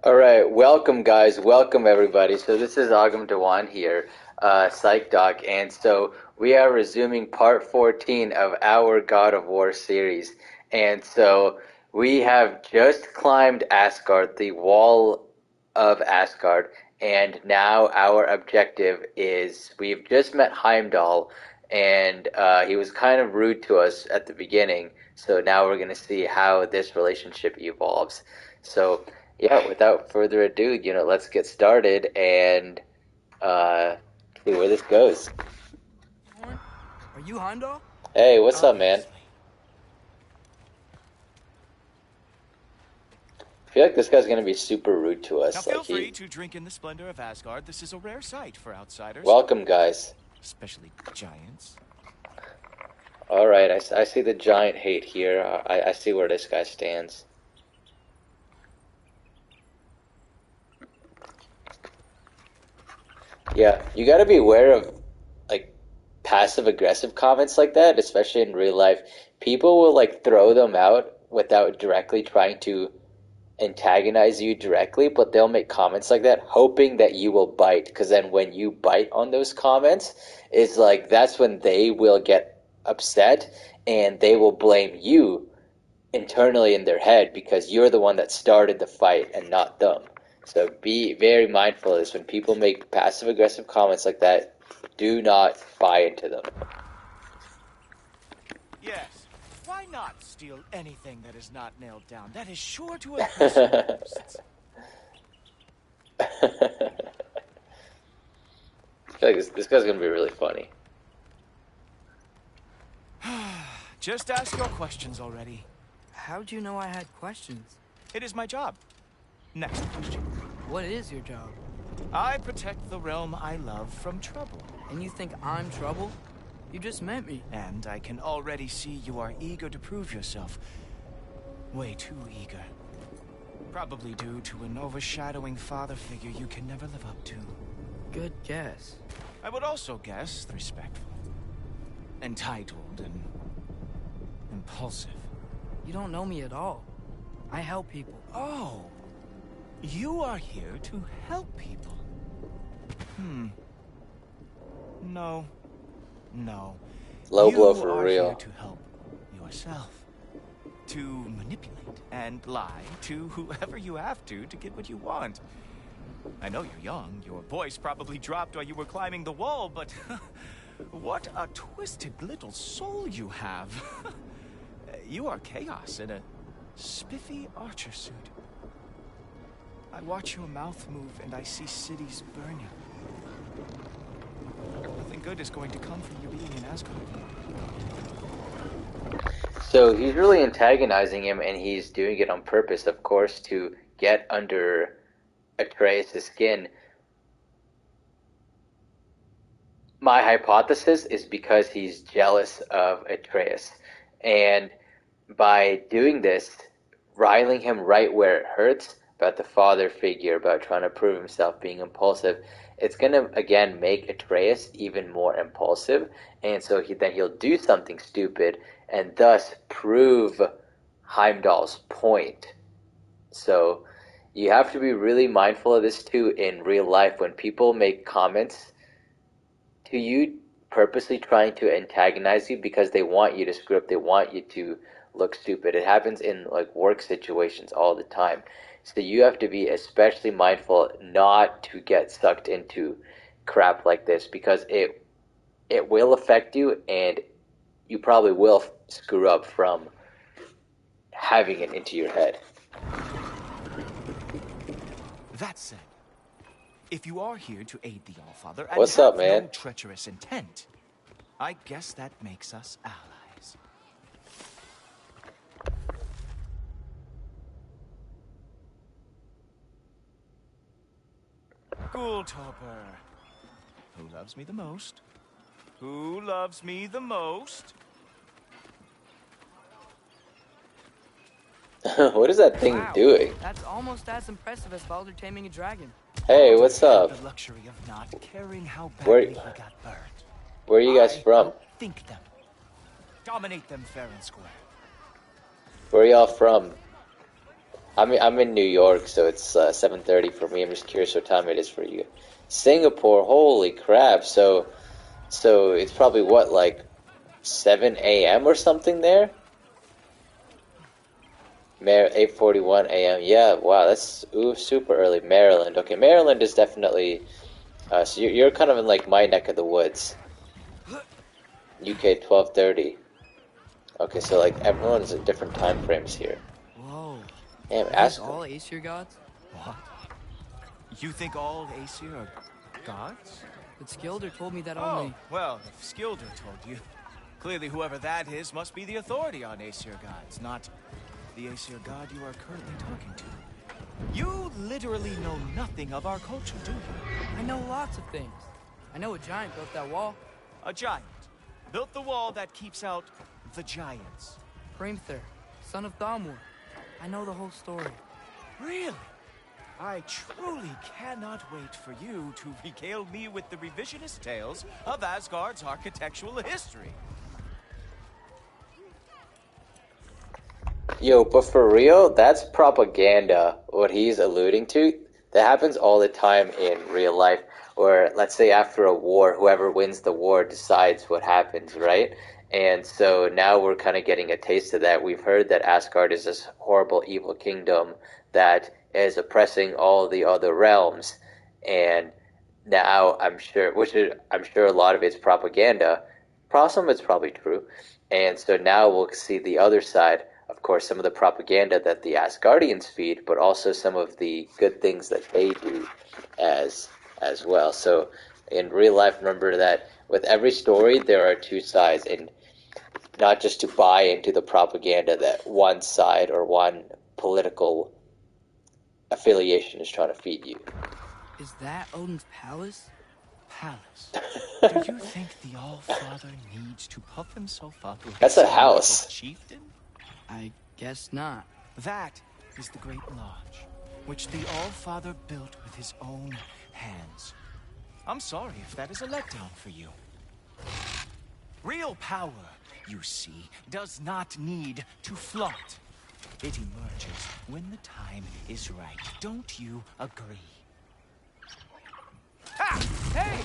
Alright, welcome guys, welcome everybody. So this is Agam Dewan here, Psych Doc, and so we are resuming part 14 of our God of War series. And so we have just climbed Asgard, the wall of Asgard, and now our objective is we've just met Heimdall, and he was kind of rude to us at the beginning, so now we're going to see how this relationship evolves. So yeah, without further ado, let's get started and see where this goes. Are you Heimdall? Hey, what's up, man? I feel like this guy's gonna be super rude to us. Now feel free to drink in the splendor of Asgard. This is a rare sight for outsiders. Welcome, guys. Especially giants. Alright, I see the giant hate here. I see where this guy stands. Yeah, you gotta be aware of, like, passive-aggressive comments like that, especially in real life. People will, like, throw them out without directly trying to antagonize you directly, but they'll make comments like that, hoping that you will bite, because then when you bite on those comments, it's like, that's when they will get upset, and they will blame you internally in their head, because you're the one that started the fight, and not them. So be very mindful of this. When people make passive-aggressive comments like that, do not buy into them. Yes. Why not steal anything that is not nailed down? That is sure to impress most. I feel like this guy's gonna be really funny. Just ask your questions already. How'd you know I had questions? It is my job. Next question. What is your job? I protect the realm I love from trouble. And you think I'm trouble? You just met me. And I can already see you are eager to prove yourself. Way too eager. Probably due to an overshadowing father figure you can never live up to. Good guess. I would also guess respectful. Entitled and impulsive. You don't know me at all. I help people. Oh. You are here to help people. No. Low blow for You are real. here to help yourself. To manipulate and lie to whoever you have to get what you want. I know you're young. Your voice probably dropped while you were climbing the wall, but what a twisted little soul you have. You are chaos in a spiffy archer suit. I watch your mouth move and I see cities burning. Nothing good is going to come from you being in Asgard. So he's really antagonizing him, and he's doing it on purpose, of course, to get under Atreus' skin. My hypothesis is because he's jealous of Atreus. And by doing this, riling him right where it hurts, about the father figure, about trying to prove himself, being impulsive, it's going to, again, make Atreus even more impulsive, and so he'll do something stupid, and thus prove Heimdall's point. So you have to be really mindful of this too in real life. When people make comments to you, purposely trying to antagonize you because they want you to screw up, they want you to look stupid. It happens in, like, work situations all the time. So you have to be especially mindful not to get sucked into crap like this, because it will affect you, and you probably will screw up from having it into your head. That said, if you are here to aid the Allfather and What's have up, man? no treacherous intent, I guess that makes us allies. Ghoul Topper. Who loves me the most? Who loves me the most? What is that thing doing? That's almost as impressive as Baldur taming a dragon. Hey, what's up? The luxury of not caring how Where- badly he got burned. Where are you guys from? Think them. Dominate them fair and square. Where are y'all from? I'm in New York, so it's 7:30 for me. I'm just curious what time it is for you. Singapore, holy crap! So it's probably what, like 7 a.m. or something there. 8:41 a.m. Yeah, wow, that's super early. Maryland. Okay, Maryland is definitely. So you're kind of in like my neck of the woods. UK 12:30. Okay, so like everyone's in different time frames here. Whoa. Damn, Are these Asgard. all Aesir gods? What? You think all Aesir are gods? But Skilder told me that Oh, only... well, if Skilder told you, clearly whoever that is must be the authority on Aesir gods, not the Aesir god you are currently talking to. You literally know nothing of our culture, do you? I know lots of things. I know a giant built that wall. A giant built the wall that keeps out the giants. Hrimthur, son of Thamur. I know the whole story. Really? I truly cannot wait for you to regale me with the revisionist tales of Asgard's architectural history. Yo, but for real, that's propaganda, what he's alluding to. That happens all the time in real life, where, let's say after a war, whoever wins the war decides what happens, right? And so now we're kind of getting a taste of that. We've heard that Asgard is this horrible, evil kingdom that is oppressing all the other realms, and now I'm sure a lot of it's propaganda. Some of it's probably true, and so now we'll see the other side. Of course, some of the propaganda that the Asgardians feed, but also some of the good things that they do as well. So in real life, remember that with every story there are two sides, and not just to buy into the propaganda that one side or one political affiliation is trying to feed you. Is that Odin's palace? Palace? Do you think the All-Father needs to puff himself up like That's a house. Chieftain? I guess not. That is the Great Lodge, which the All-Father built with his own hands. I'm sorry if that is a letdown for you. Real power, you see, does not need to flaunt. It emerges when the time is right. Don't you agree? Ha! Hey!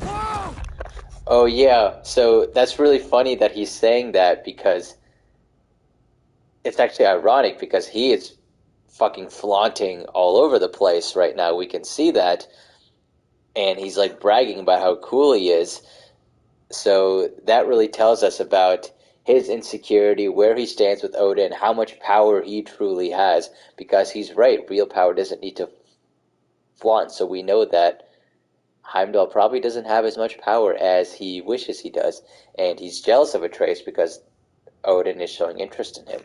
Whoa! Oh yeah, so that's really funny that he's saying that, because it's actually ironic, because he is fucking flaunting all over the place right now. We can see that, and he's like bragging about how cool he is. So that really tells us about his insecurity, where he stands with Odin, how much power he truly has, because he's right, real power doesn't need to flaunt. So we know that Heimdall probably doesn't have as much power as he wishes he does, and he's jealous of Atreus because Odin is showing interest in him.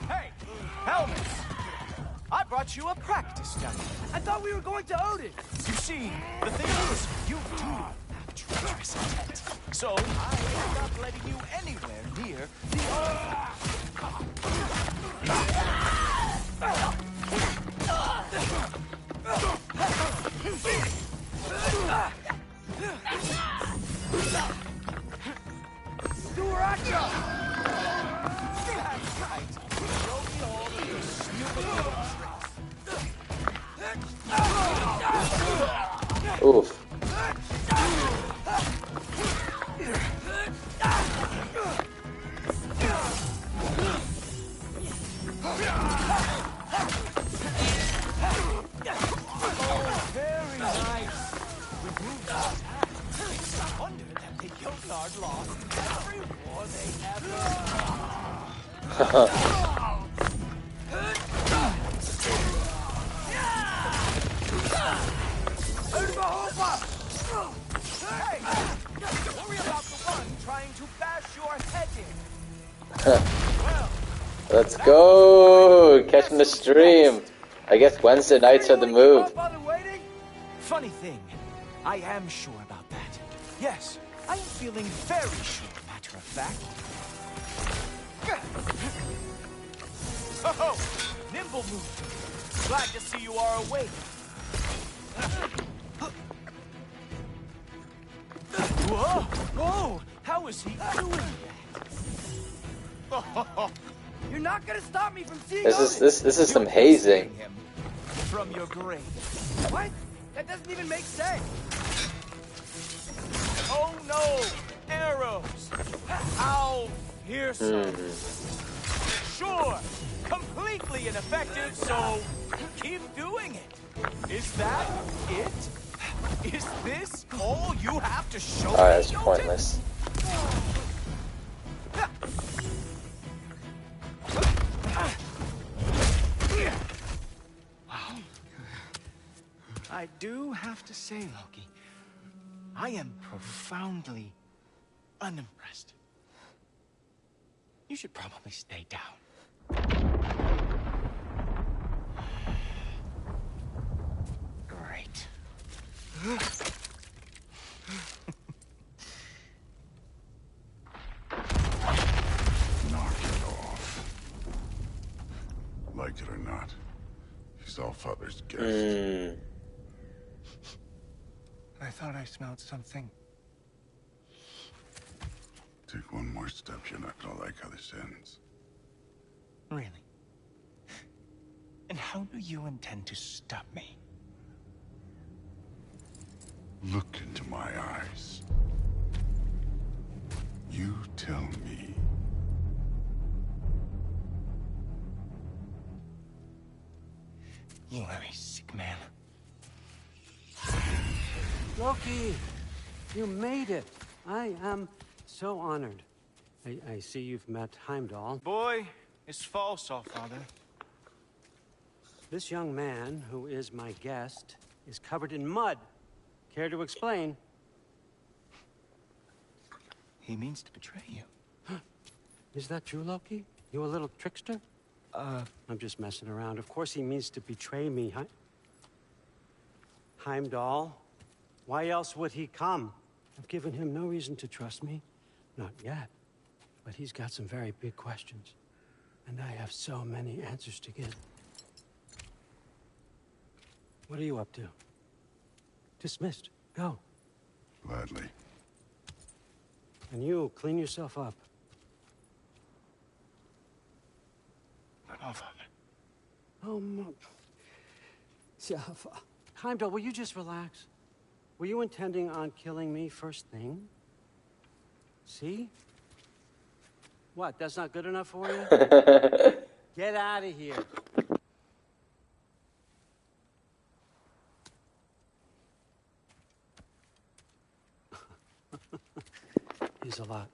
Hey, helmets! I brought you a practice dummy. I thought we were going to Odin! You see, the thing is, you do have treacherous intent. So I am not letting you anywhere near the Duraka! That's right. Show me all of your stupid little tricks. Oof. Very nice. Remove the attack. It's a wonder that the Guildguard lost every war they ever Hey! Worry about the one trying to bash your head in. Well, Let's go! Catching the stream. I guess Wednesday nights are the move. funny thing, I am sure about that. Yes, I am feeling very sure, matter of fact. Oh, nimble move. Glad to see you are awake. Whoa! Whoa! How is he doing that? You're not gonna stop me from seeing This is some hazing. Him from your grave. What? That doesn't even make sense. Oh no! Arrows! How fearsome! Sure, completely ineffective, so keep doing it. Is that it? Is this all you have to show me? That's pointless. Wow. I do have to say, Loki, I am profoundly unimpressed. You should probably stay down. Great. Knock it off. Like it or not, he's all Father's guest. I thought I smelled something. Take one more step, you're not gonna like how this ends. Really? And how do you intend to stop me? Look into my eyes. You tell me. You are a sick man. Loki, you made it. I am so honored. I see you've met Heimdall. Boy is false, all father. This young man, who is my guest, is covered in mud. Care to explain? He means to betray you. Is that true, Loki? You a little trickster? I'm just messing around. Of course he means to betray me. Heimdall? Why else would he come? I've given him no reason to trust me. Not yet. But he's got some very big questions. And I have so many answers to give. What are you up to? Dismissed. Go. Gladly. And you, clean yourself up. Oh, father. Oh, Heimdall, will you just relax? Were you intending on killing me first thing? See? What, that's not good enough for you? Get out of here. He's a lot.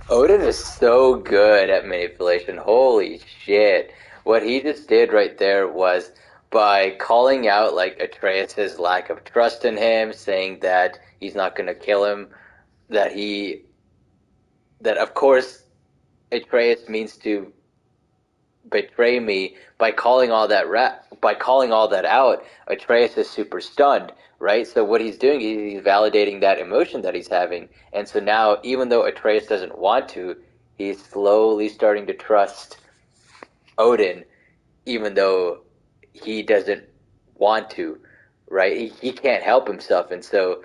Odin is so good at manipulation. Holy shit. What he just did right there was by calling out like Atreus' lack of trust in him, saying that he's not going to kill him, that of course Atreus means to betray me. By calling all that out, Atreus is super stunned, right? So what he's doing, he's validating that emotion that he's having. And so now, even though Atreus doesn't want to, he's slowly starting to trust Odin, even though he doesn't want to, right? He can't help himself. And so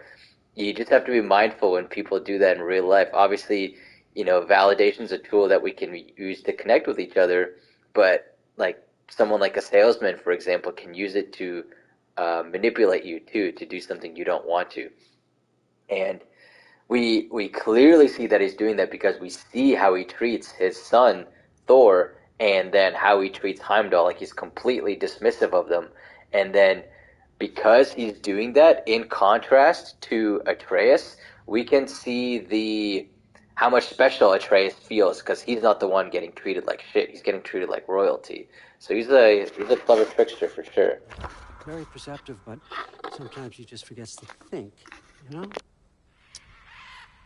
you just have to be mindful when people do that in real life. Obviously, validation is a tool that we can use to connect with each other, but like someone like a salesman, for example, can use it to manipulate you too, to do something you don't want to. And we clearly see that he's doing that because we see how he treats his son, Thor, and then how he treats Heimdall, like he's completely dismissive of them. And then because he's doing that, in contrast to Atreus, we can see how much special Atreus feels, because he's not the one getting treated like shit. He's getting treated like royalty. So he's a clever trickster for sure. Very perceptive, but sometimes he just forgets to think, you know?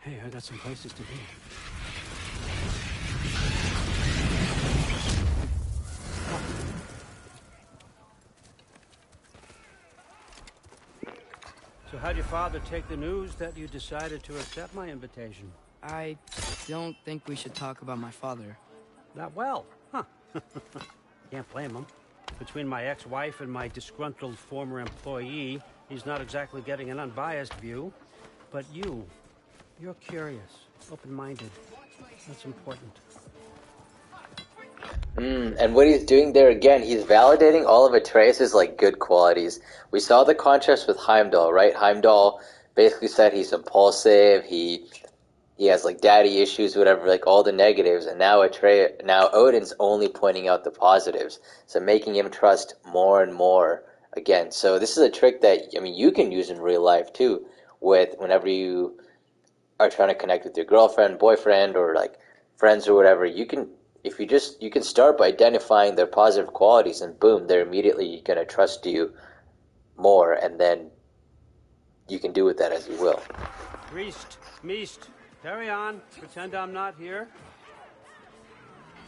Hey, I got some places to be. So how'd your father take the news that you decided to accept my invitation? I don't think we should talk about my father. Not well, huh? Can't blame him. Between my ex-wife and my disgruntled former employee, he's not exactly getting an unbiased view. But you're curious, open-minded. That's important. And what he's doing there again, he's validating all of Atreus' like good qualities. We saw the contrast with Heimdall, right? Heimdall basically said he's impulsive, he has like daddy issues, whatever, like all the negatives, and now Odin's only pointing out the positives, so making him trust more and more again. So this is a trick that you can use in real life too, with whenever you are trying to connect with your girlfriend, boyfriend, or like friends or whatever. You can start by identifying their positive qualities, and boom, they're immediately gonna trust you more, and then you can do with that as you will. Priest, Meest, carry on. Pretend I'm not here.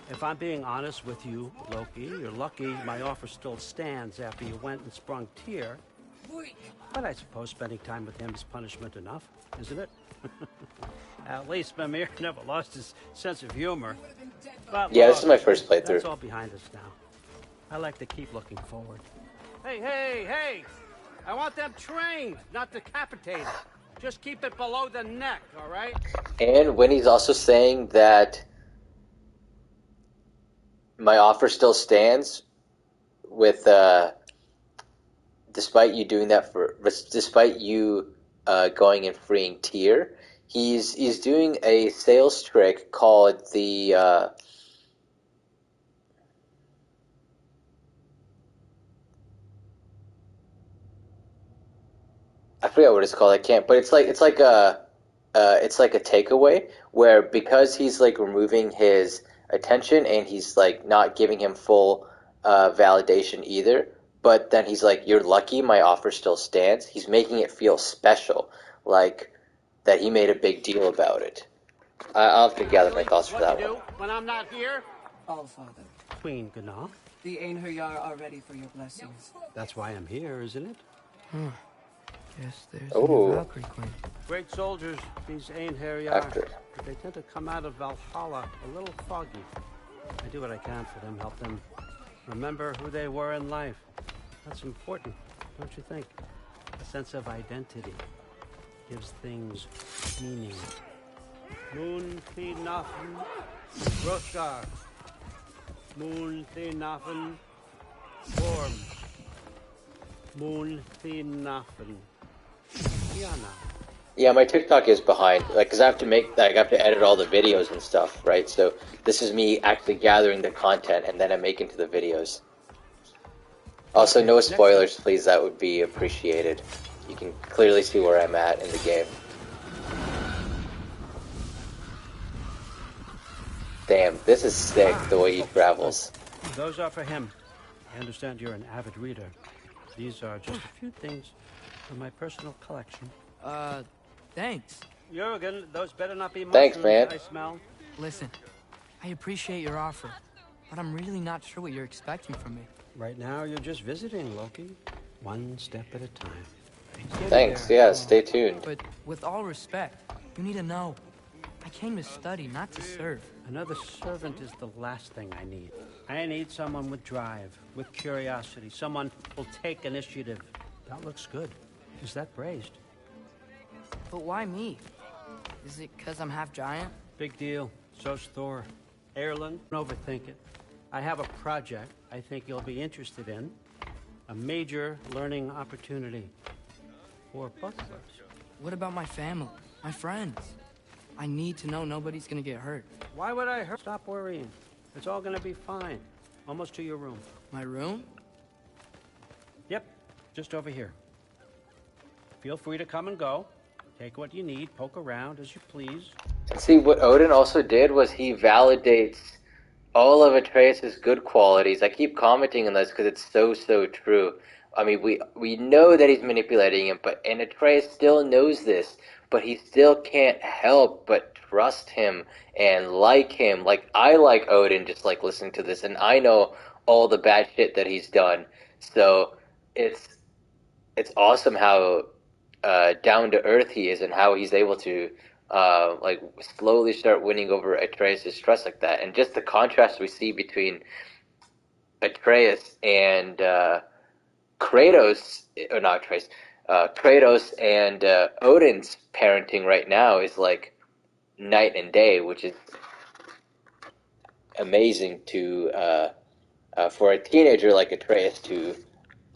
If I'm being honest with you, Loki, you're lucky my offer still stands after you went and sprung Tyr. But I suppose spending time with him is punishment enough, isn't it? At least Mimir never lost his sense of humor. But yeah, this is my first playthrough. That's all behind us now. I like to keep looking forward. Hey! I want them trained, not decapitated. Just keep it below the neck, all right? And when he's also saying that my offer still stands, with despite you doing that despite you going and freeing Tyr, he's doing a sales trick called the I forget what it's called. I can't, but it's like a takeaway where, because he's like removing his attention and he's like not giving him full validation either, but then he's like, you're lucky my offer still stands. He's making it feel special, like that he made a big deal about it. I'll have to gather my thoughts for that one. When I'm not here? All, Father. Queen Gná. The Einherjar are ready for your blessings. That's why I'm here, isn't it? Guess there's Oh. a Valkyrie Queen. Great soldiers, these Einherjar. After. But they tend to come out of Valhalla a little foggy. I do what I can for them, help them remember who they were in life. That's important, don't you think? A sense of identity gives things meaning. Moon Thinafen, Hrothgar. Moon Thinafen, Gorm. Moon Thinafen, Tiana. Yeah, my TikTok is behind, like, because I have to edit all the videos and stuff, right? So this is me actually gathering the content, and then I'm making to the videos. Also, no spoilers, please. That would be appreciated. You can clearly see where I'm at in the game. Damn, this is sick, the way he travels. Those are for him. I understand you're an avid reader. These are just a few things from my personal collection. Thanks. Jurgen, those better not be Thanks, mushrooms man. I smell. Listen, I appreciate your offer, but I'm really not sure what you're expecting from me. Right now, you're just visiting, Loki. One step at a time. Thanks, yeah, stay tuned. But with all respect, you need to know, I came to study, not to serve. Another servant is the last thing I need. I need someone with drive, with curiosity, someone who'll take initiative. That looks good. Is that praised? But why me? Is it because I'm half giant? Big deal. So's Thor. Erlen, don't overthink it. I have a project I think you'll be interested in. A major learning opportunity for both of us. What about my family, my friends? I need to know nobody's gonna get hurt. Why would I hurt? Stop worrying. It's all gonna be fine. Almost to your room. My room? Yep, just over here. Feel free to come and go. Take what you need, poke around as you please. See, what Odin also did was he validates all of Atreus' good qualities. I keep commenting on this because it's so true. I mean, we know that he's manipulating him, and Atreus still knows this, but he still can't help but trust him and like him. Like, I like Odin just like listening to this, and I know all the bad shit that he's done. So it's awesome how down to earth he is, and how he's able to like slowly start winning over Atreus' trust like that. And just the contrast we see between Atreus and Kratos, or not Atreus, Kratos and Odin's parenting right now is like night and day, which is amazing to for a teenager like Atreus to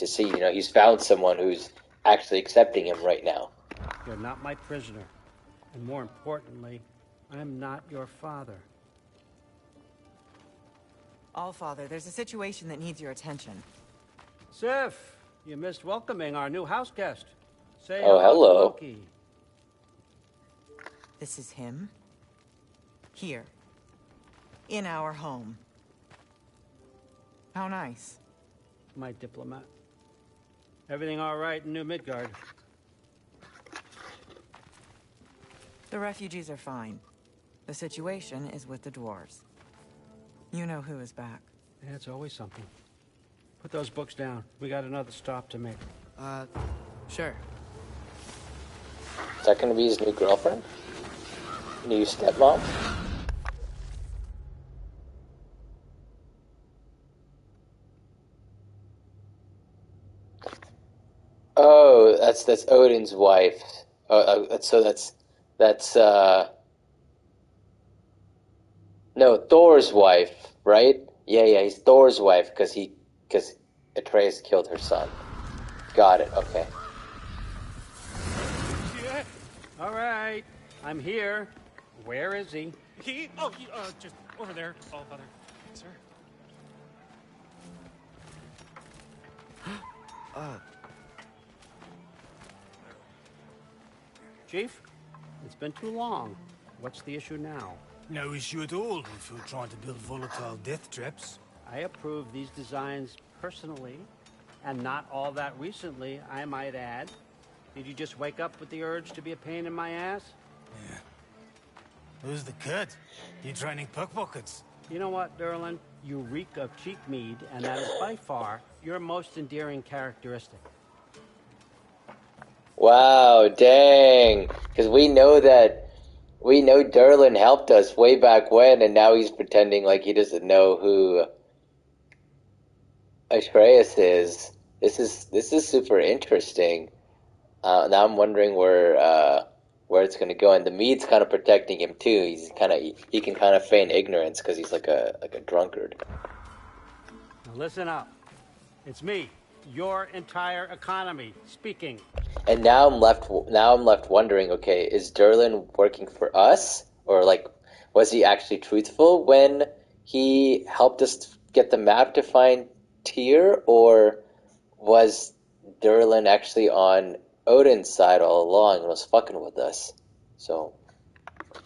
see. You know, he's found someone who's actually accepting him right now. You're not my prisoner. And more importantly, I'm not your father. Allfather, there's a situation that needs your attention. Sif, you missed welcoming our new house guest. Say Oh, hello hello. to Loki. This is him. Here. In our home. How nice. My diplomat. Everything all right in New Midgard? The refugees are fine. The situation is with the dwarves. You know who is back. Yeah, it's always something. Put those books down. We got another stop to make. Sure. Is that going to be his new girlfriend? New stepmom? Oh, that's Odin's wife. That's no, Thor's wife, right? Yeah, he's Thor's wife because Atreus killed her son. Got it. Okay. All right, I'm here. Where is he? He just over there, Allfather. Sir. Chief, it's been too long. What's the issue now? No issue at all if you're trying to build volatile death traps. I approve these designs personally, and not all that recently, I might add. Did you just wake up with the urge to be a pain in my ass? Yeah. Who's the kid? You training pickpockets? You know what, Durlin? You reek of cheap mead, and that is by far your most endearing characteristic. Wow, dang. Because we know Durlin helped us way back when, and now he's pretending like he doesn't know who Atreus is. This is super interesting. Now I'm wondering where it's gonna go, and the mead's kind of protecting him too. He can kind of feign ignorance because he's like a drunkard. Now listen up. It's me, your entire economy, speaking. And now I'm left wondering, okay, is Durlin working for us? Or like, was he actually truthful when he helped us get the map to find Tyr? Or was Durlin actually on Odin's side all along and was fucking with us? So,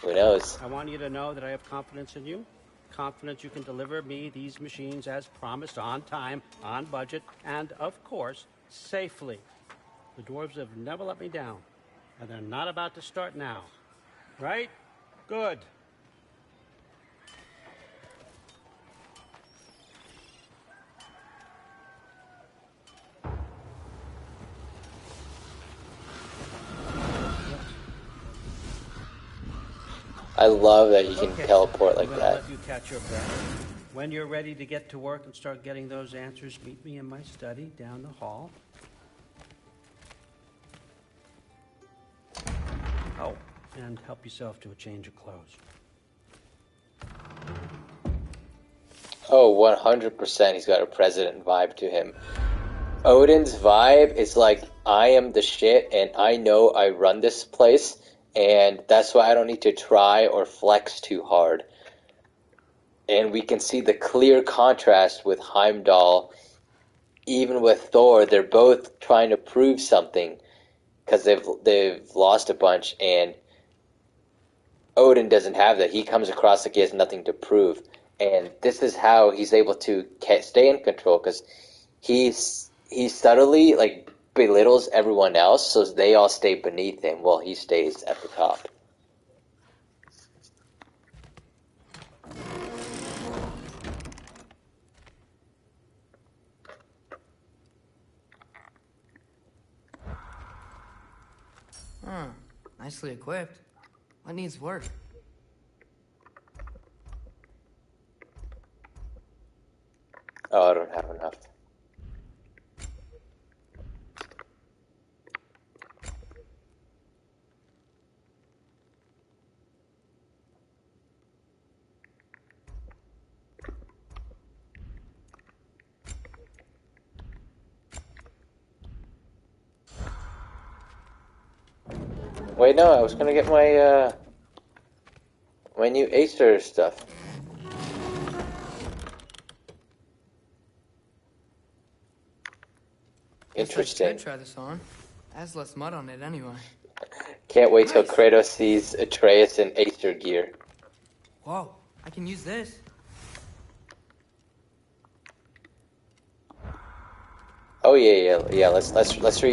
who knows? I want you to know that I have confidence in you. Confidence you can deliver me these machines as promised, on time, on budget, and of course, safely. The dwarves have never let me down, and they're not about to start now. Right? Good. I love that you can teleport like I'm gonna that. let you catch your breath. When you're ready to get to work and start getting those answers, meet me in my study down the hall. Oh, and help yourself to a change of clothes. Oh, 100% he's got a president vibe to him. Odin's vibe is like, I am the shit and I know I run this place, and that's why I don't need to try or flex too hard. And we can see the clear contrast with Heimdall. Even with Thor, they're both trying to prove something because they've lost a bunch, and Odin doesn't have that. He comes across like he has nothing to prove, and this is how he's able to stay in control, because he subtly like belittles everyone else, so they all stay beneath him while he stays at the top. Nicely equipped. What needs work? Oh, I don't have enough. Wait, no, I was gonna get my, my new Acer stuff. Interesting. I could try this on. It has less mud on it anyway. Can't wait till Kratos sees Atreus in Acer gear. Whoa, I can use this. Oh yeah. Let's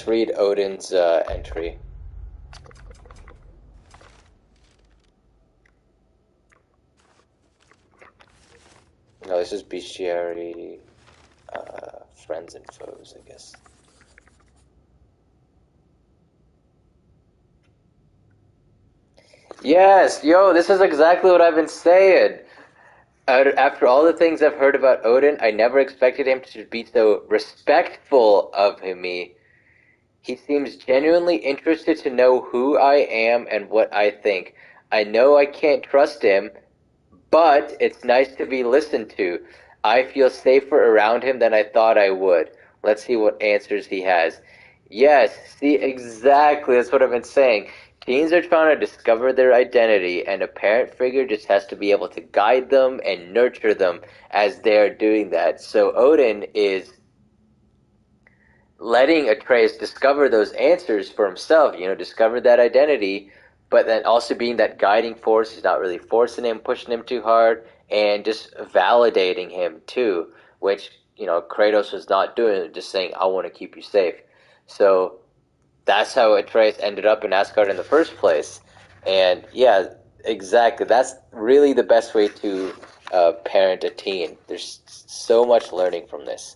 read Odin's entry. No, this is bestiary, friends and foes, I guess. Yes, yo, this is exactly what I've been saying. After all the things I've heard about Odin, I never expected him to be so respectful of me. He seems genuinely interested to know who I am and what I think. I know I can't trust him, but it's nice to be listened to. I feel safer around him than I thought I would. Let's see what answers he has. Yes, see, exactly, that's what I've been saying. Teens are trying to discover their identity, and a parent figure just has to be able to guide them and nurture them as they're doing that. So Odin is letting Atreus discover those answers for himself, discover that identity, but then also being that guiding force. He's not really forcing him, pushing him too hard, and just validating him too, which, Kratos was not doing, just saying, I want to keep you safe. So that's how Atreus ended up in Asgard in the first place. And yeah, exactly. That's really the best way to parent a teen. There's so much learning from this.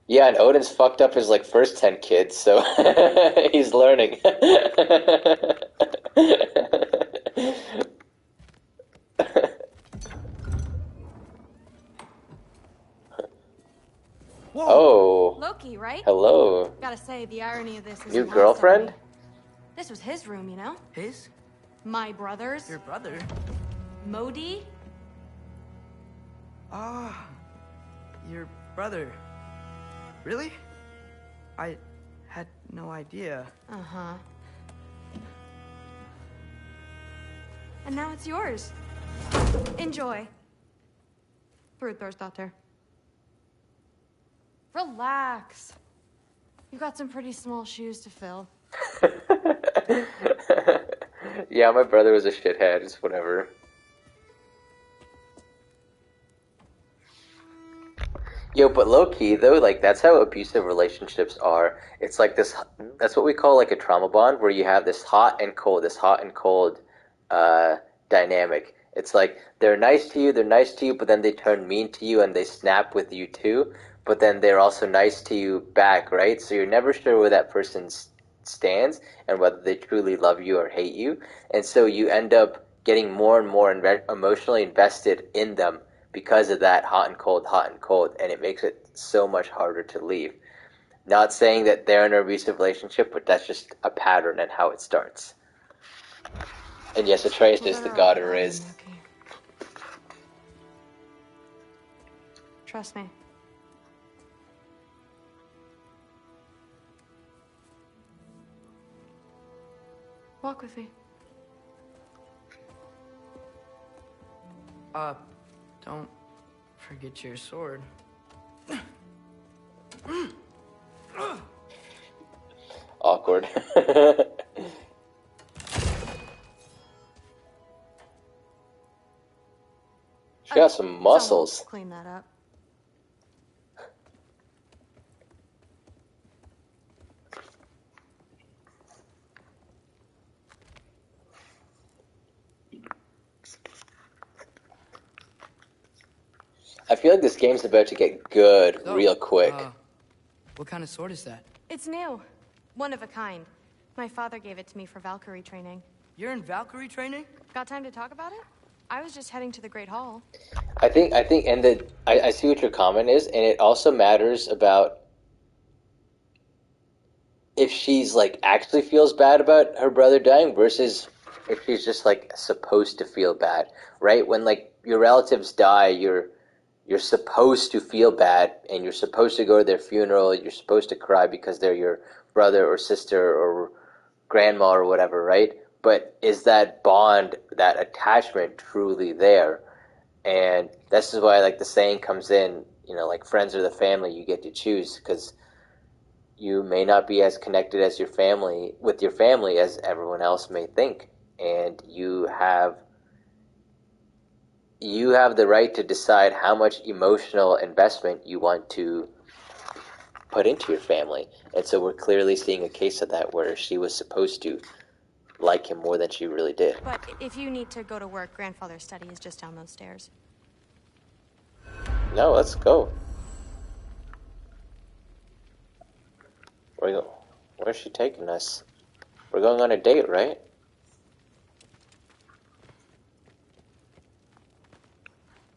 Yeah, and Odin's fucked up his first 10 kids, so he's learning. Oh. Loki, right? Hello. Gotta say, the irony of this is New girlfriend? This was his room, His? My brother's. Your brother? Modi? Ah, your brother. Really? I had no idea. Uh-huh. And now it's yours. Enjoy. Thor's daughter. Relax. You got some pretty small shoes to fill. Yeah, my brother was a shithead. It's whatever. Yo, but low-key, though, that's how abusive relationships are. It's this, that's what we call, a trauma bond, where you have this hot and cold dynamic. It's they're nice to you, but then they turn mean to you and they snap with you too, but then they're also nice to you back, right? So you're never sure where that person stands and whether they truly love you or hate you. And so you end up getting more and more emotionally invested in them because of that hot and cold, and it makes it so much harder to leave. Not saying that they're in an abusive relationship, but that's just a pattern and how it starts. And yes, Atreus is the god of Riz. Trust me. Walk with me. Don't forget your sword. Awkward. She got some muscles. Clean that up. I feel like this game's about to get good real quick. What kind of sword is that? It's new. One of a kind. My father gave it to me for Valkyrie training. You're in Valkyrie training? Got time to talk about it? I was just heading to the Great Hall. I think, and I see what your comment is, and it also matters about if she's actually feels bad about her brother dying versus if she's just supposed to feel bad, right? When your relatives die, you're you're supposed to feel bad, and you're supposed to go to their funeral, you're supposed to cry because they're your brother or sister or grandma or whatever, right? But is that bond, that attachment truly there? And this is why, like, the saying comes in, you know, like, friends are the family you get to choose, because you may not be as connected as your family, with your family, as everyone else may think. And you have the right to decide how much emotional investment you want to put into your family. And so we're clearly seeing a case of that where she was supposed to like him more than she really did. But if you need to go to work, Grandfather's study is just down those stairs. No, let's go. Where's she taking us? We're going on a date, right?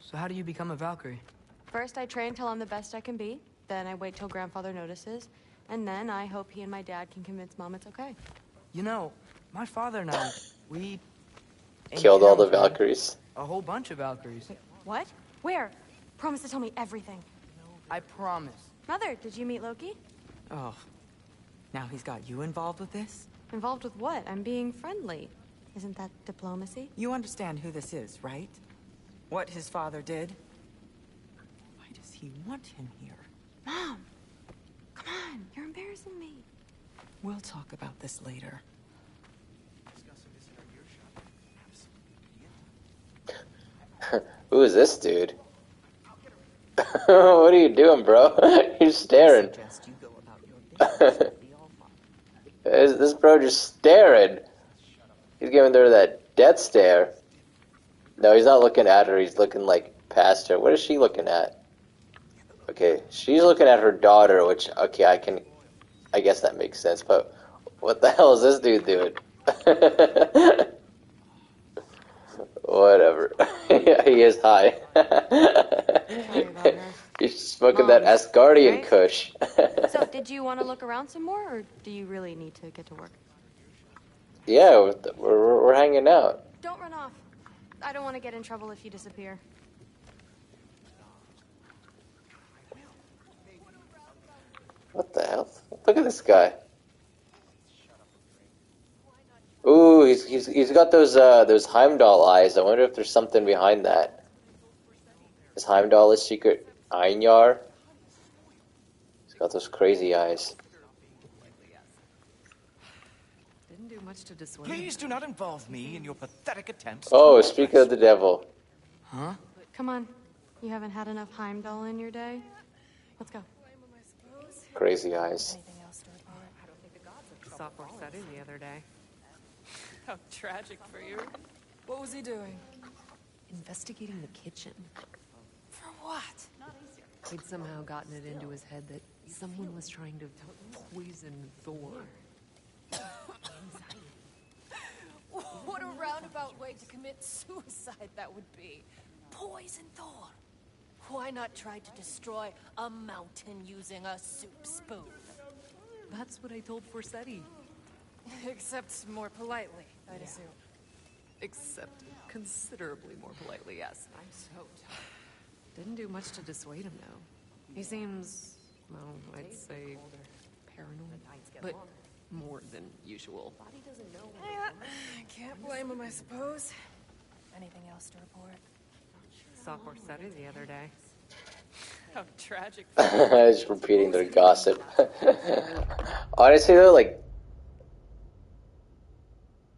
So how do you become a Valkyrie? First, I train till I'm the best I can be. Then I wait till Grandfather notices. And then I hope he and my dad can convince Mom it's okay. You know, my father and I, we... Killed all the Valkyries. A whole bunch of Valkyries. Wait, what? Where? Promise to tell me everything. I promise. Mother, did you meet Loki? Oh, now he's got you involved with this? Involved with what? I'm being friendly. Isn't that diplomacy? You understand who this is, right? What his father did? Why does he want him here? Mom! Come on, you're embarrassing me. We'll talk about this later. Who is this dude? What are you doing, bro? You're staring. Is this bro just staring? He's giving her that death stare. No, he's not looking at her. He's looking, like, past her. What is she looking at? Okay, she's looking at her daughter, which, okay, I guess that makes sense, but what the hell is this dude doing? Whatever. Yeah, he is high. Sorry about her. He's smoking that Asgardian right? kush. So, did you want to look around some more, or do you really need to get to work? Yeah, we're hanging out. Don't run off. I don't want to get in trouble if you disappear. What the hell? Look at this guy. Ooh, he's got those Heimdall eyes. I wonder if there's something behind that. Is Heimdall his secret Einjar? He's got those crazy eyes. Didn't do much to dissuade. Please do not involve me in your pathetic attempts. Oh, speaking of the devil. Huh? Come on. You haven't had enough Heimdall in your day? Let's go. Crazy eyes. Saw Forseti the other day. How tragic for you. What was he doing? Investigating the kitchen. For what? He'd somehow gotten it into his head that someone was trying to poison Thor. What a roundabout way to commit suicide that would be. Poison Thor. Why not try to destroy a mountain using a soup spoon? That's what I told Forseti. Except more politely, I'd assume. Except considerably more politely, yes. I'm so tired. Didn't do much to dissuade him, though. He seems, well, I'd say paranoid, but more than usual. Yeah, can't blame him, I suppose. Anything else to report? Saw Forseti the other day. How tragic. Just repeating their gossip. Honestly, though, like,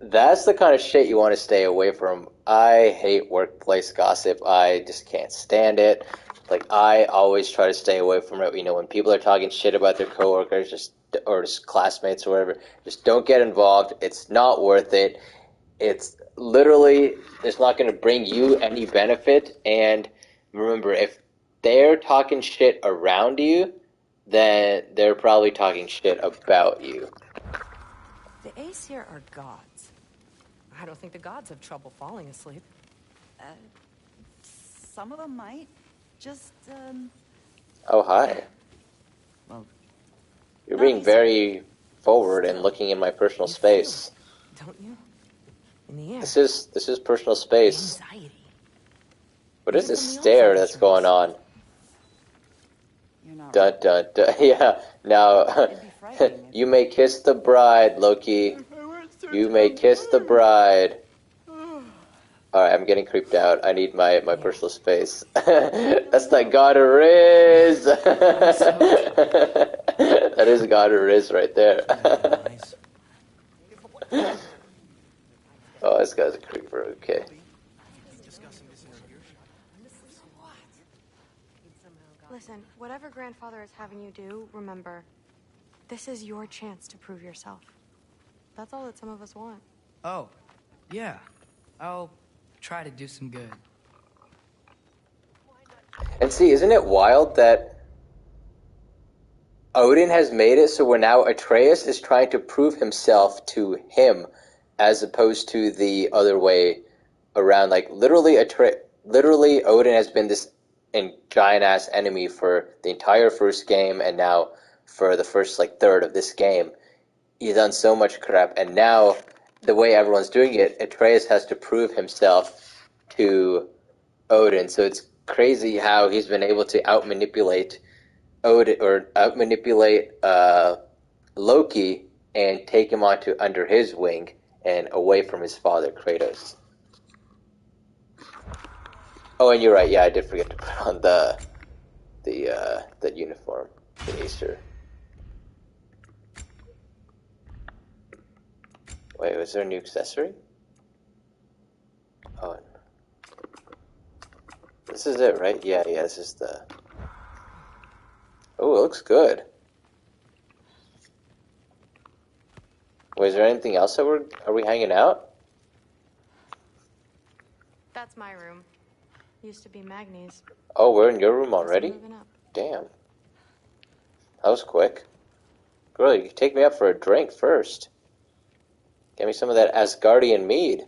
that's the kind of shit you want to stay away from. I hate workplace gossip. I just can't stand it. Like, I always try to stay away from it. You know, when people are talking shit about their coworkers, or just classmates or whatever, just don't get involved. It's not worth it. It's literally, it's not going to bring you any benefit. And remember, if they're talking shit around you, then they're probably talking shit about you. The Ace here are gods. I don't think the gods have trouble falling asleep. Some of them might. Just, Oh, hi. well... You're being very forward and looking in my personal space. Don't you? In the air. This is personal space. Anxiety. What is this stare that's going on? Dun dun dun. Yeah. Now, you may kiss the bride, Loki. You may kiss the bride. Alright, I'm getting creeped out. I need my personal space. That's that God of Riz! That is God of Riz right there. Oh, this guy's a creeper. Okay. Listen, whatever grandfather is having you do, remember, this is your chance to prove yourself. That's all that some of us want. Oh, yeah. I'll try to do some good. And see, isn't it wild that Odin has made it so where now Atreus is trying to prove himself to him as opposed to the other way around. Like, literally Odin has been this giant-ass enemy for the entire first game, and now for the first, third of this game. He's done so much crap, and now the way everyone's doing it, Atreus has to prove himself to Odin. So it's crazy how he's been able to outmanipulate Odin, or outmanipulate Loki, and take him under his wing and away from his father, Kratos. Oh, and you're right. Yeah, I did forget to put on the uniform, the Acer. Wait, was there a new accessory? Oh, this is it, right? Yeah, this is the... Oh, it looks good. Wait, is there anything else that are we hanging out? That's my room. Used to be Magni's. Oh, we're in your room already? Moving up. Damn. That was quick. Girl, you can take me up for a drink first. Get me some of that Asgardian mead.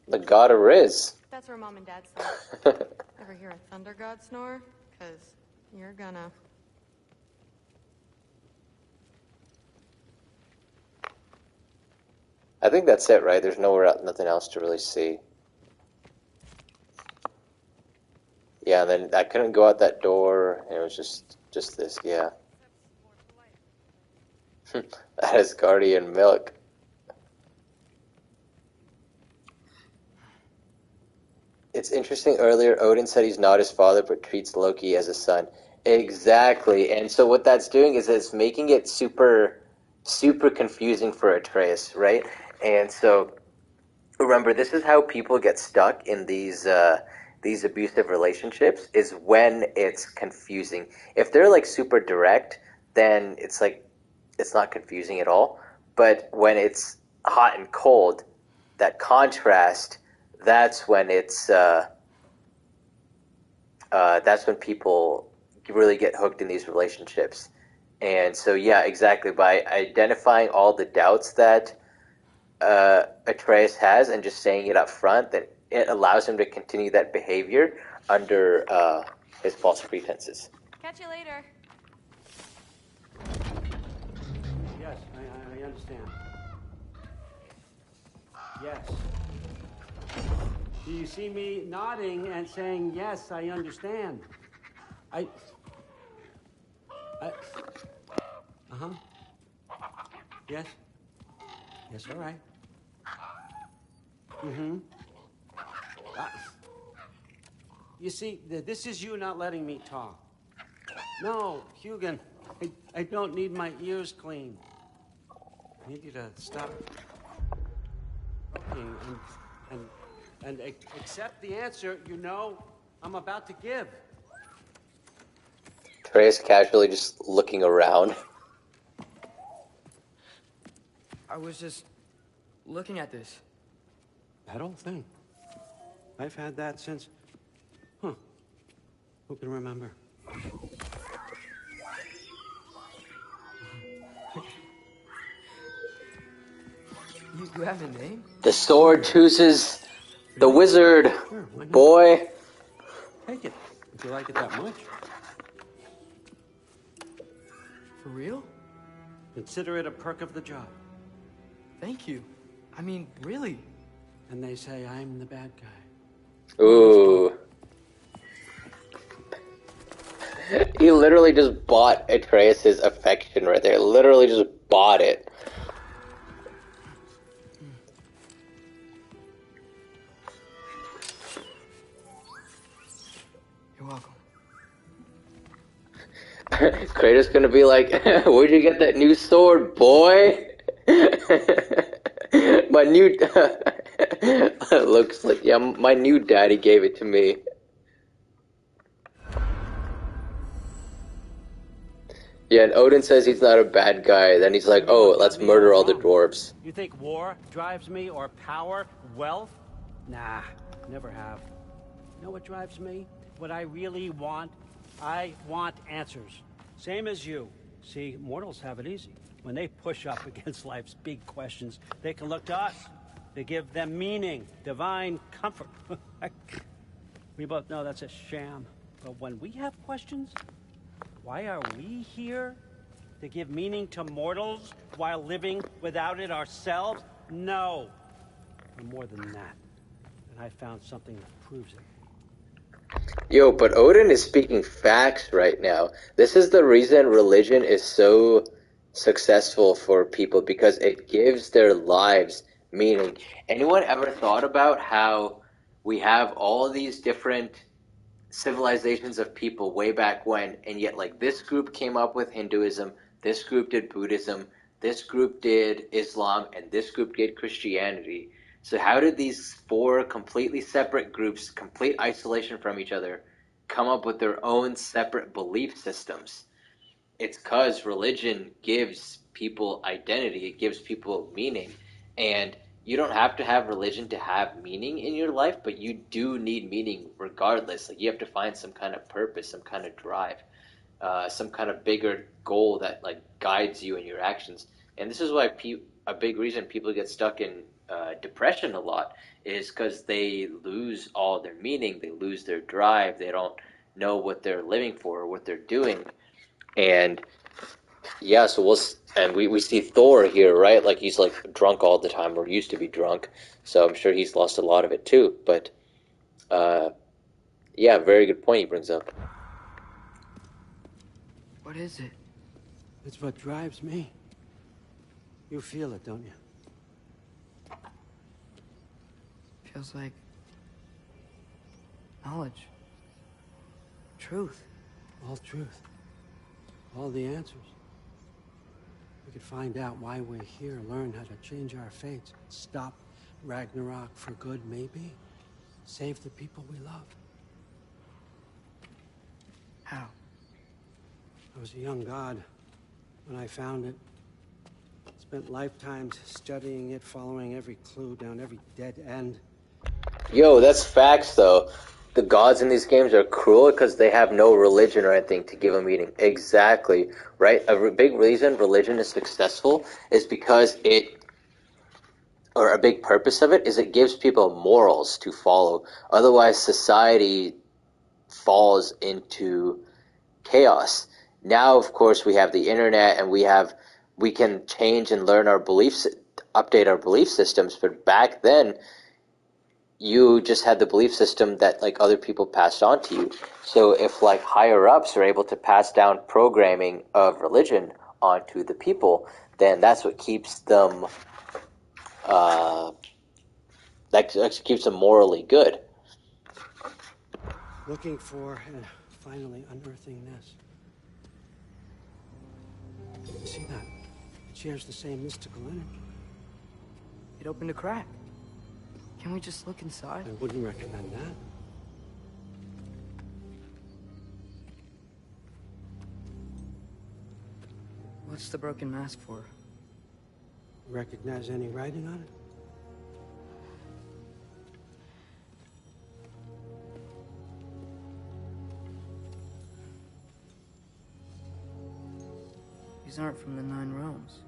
The God of Riz. That's where Mom and Dad sleep. Ever hear a thunder god snore? 'Cause you're gonna. I think that's it, right? There's nothing else to really see. Yeah, and then I couldn't go out that door, and it was just this, yeah. That is Asgardian milk. It's interesting, earlier Odin said he's not his father, but treats Loki as a son. Exactly, and so what that's doing is it's making it super confusing for Atreus, right? And so, remember, this is how people get stuck in these abusive relationships, is when it's confusing. If they're super direct, then it's not confusing at all. But when it's hot and cold, that contrast, that's when that's when people really get hooked in these relationships. And so, yeah, exactly. By identifying all the doubts that Atreus has and just saying it up front, that it allows him to continue that behavior under his false pretenses. Catch you later. Yes, I understand. Yes. Do you see me nodding and saying, yes, I understand? Uh-huh. Yes. Yes, all right. Mm-hmm. You see, this is you not letting me talk. No, Hugin, I don't need my ears cleaned. I need you to stop talking and accept the answer you know I'm about to give. Atreus casually just looking around. I was just looking at this. That old thing. I've had that since... Huh. Who can remember? You have a name? The sword chooses the wizard, Sure, why not? boy. Take it, if you like it that much. For real? Consider it a perk of the job. Thank you. I mean, really. And they say I'm the bad guy. Ooh. He literally just bought Atreus' affection right there. Literally just bought it. You're welcome. Kratos gonna be like, where'd you get that new sword, boy? My new... Looks like, yeah, my new daddy gave it to me. Yeah, and Odin says he's not a bad guy. Then he's like, oh, let's murder all the dwarves. You think war drives me, or power, wealth? Nah, never have. You know what drives me? What I really want? I want answers. Same as you. See, mortals have it easy. When they push up against life's big questions, they can look to us. They give them meaning, divine comfort. We both know that's a sham. But when we have questions, why are we here? To give meaning to mortals while living without it ourselves? No. We're more than that. And I found something that proves it. Yo, but Odin is speaking facts right now. This is the reason religion is so successful for people, because it gives their lives meaning. Anyone ever thought about how we have all of these different civilizations of people way back when, and yet like this group came up with Hinduism, this group did Buddhism, this group did Islam, and this group did Christianity. So how did these four completely separate groups, complete isolation from each other, come up with their own separate belief systems? It's because religion gives people identity, it gives people meaning, and you don't have to have religion to have meaning in your life, but you do need meaning regardless. Like, you have to find some kind of purpose, some kind of drive, some kind of bigger goal that like guides you in your actions. And this is why a big reason people get stuck in depression a lot is because they lose all their meaning, they lose their drive, they don't know what they're living for or what they're doing. And yeah, so we see Thor here, right? Like, he's like drunk all the time, or used to be drunk, so I'm sure he's lost a lot of it too. But yeah, very good point he brings up. What is it? It's what drives me. You feel it, don't you? Feels like knowledge. Truth. All truth. All the answers. We could find out why we're here, learn how to change our fates, stop Ragnarok for good, maybe. Save the people we love. How? I was a young god when I found it. Spent lifetimes studying it, following every clue down every dead end. Yo, that's facts though. The gods in these games are cruel because they have no religion or anything to give a meaning. Exactly, right? A big reason religion is successful is because or a big purpose of it is it gives people morals to follow. Otherwise, society falls into chaos. Now, of course, we have the internet, and we can change and learn our beliefs, update our belief systems. But back then, you just had the belief system that like other people passed on to you. So if like higher ups are able to pass down programming of religion onto the people, then that's what keeps them that keeps them morally good. Looking for and finally unearthing this. See that? It shares the same mystical energy. It opened a crack. Can we just look inside? I wouldn't recommend that. What's the broken mask for? Recognize any writing on it? These aren't from the 9 realms.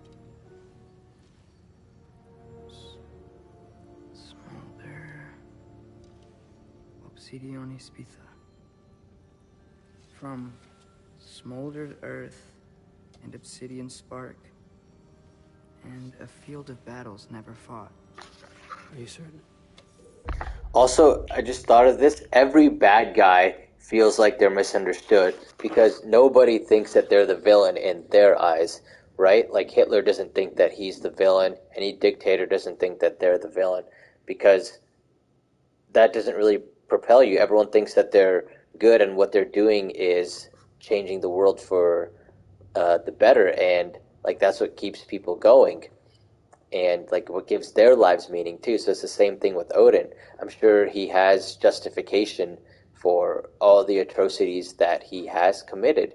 Smolder. Obsidione Spitha. From smoldered earth and obsidian spark, and a field of battles never fought. Are you certain? Also, I just thought of this. Every bad guy feels like they're misunderstood because nobody thinks that they're the villain in their eyes, right? Like Hitler doesn't think that he's the villain, any dictator doesn't think that they're the villain, because that doesn't really propel you. Everyone thinks that they're good and what they're doing is changing the world for the better, and like that's what keeps people going, and like what gives their lives meaning too. So it's the same thing with Odin. I'm sure he has justification for all the atrocities that he has committed,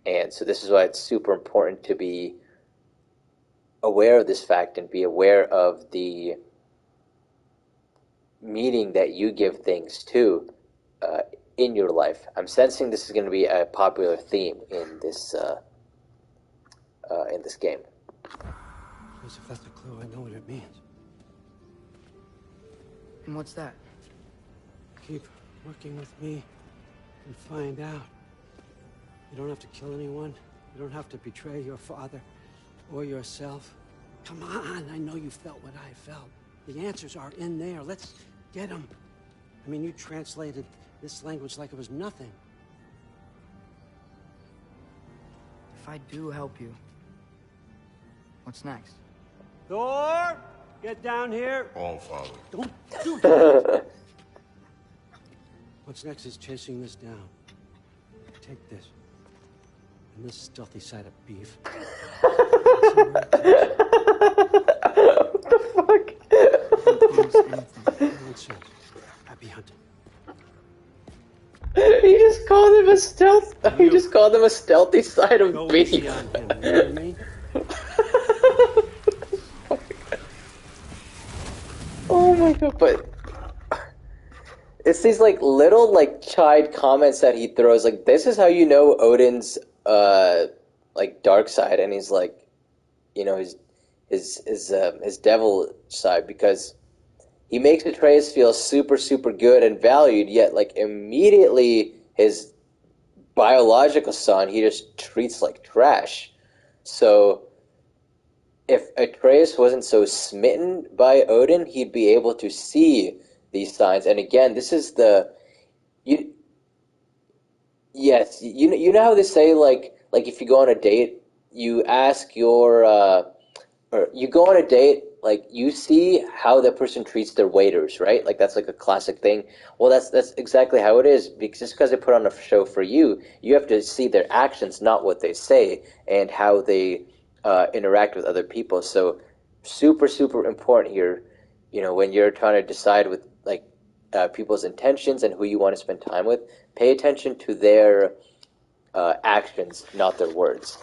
and so this is why it's super important to be aware of this fact and be aware of the meaning that you give things to in your life. I'm sensing this is going to be a popular theme in this game. Because if that's a clue, I know what it means. And what's that? Keep working with me and find out. You don't have to kill anyone. You don't have to betray your father or yourself. Come on, I know you felt what I felt. The answers are in there. Let's get them. I mean, you translated this language like it was nothing. If I do help you, what's next? Thor, get down here. All, Father. Don't do that. What's next is chasing this down. Take this. And this stealthy side of beef. What the fuck? Happy hunting. He just called him a stealth. He just called him a stealthy side of beef. You know what I mean? Oh my god! But it's these like little like chide comments that he throws. Like, this is how you know Odin's like dark side, and he's like, you know, his devil side, because he makes Atreus feel super, super good and valued, yet like immediately his biological son he just treats like trash. So if Atreus wasn't so smitten by Odin, he'd be able to see these signs. And again, this is you know how they say like if you go on a date, you ask your or you go on a date, like you see how that person treats their waiters, right? Like that's like a classic thing. Well, that's exactly how it is, because just because they put on a show for you, you have to see their actions, not what they say, and how they interact with other people. So super, super important here, you know, when you're trying to decide with like people's intentions and who you want to spend time with, pay attention to their actions, not their words.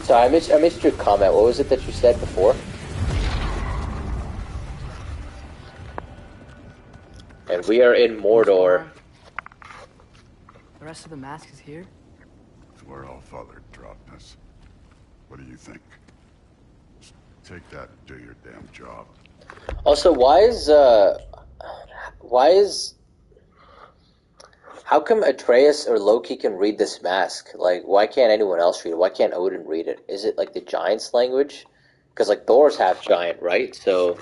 So I missed your comment. What was it that you said before? And we are in Mordor. The rest of the mask is here? It's where All-Father dropped us. What do you think? Just take that and do your damn job. Also, how come Atreus or Loki can read this mask? Like, why can't anyone else read it? Why can't Odin read it? Is it like the giants' language? Because like Thor's half giant, right? So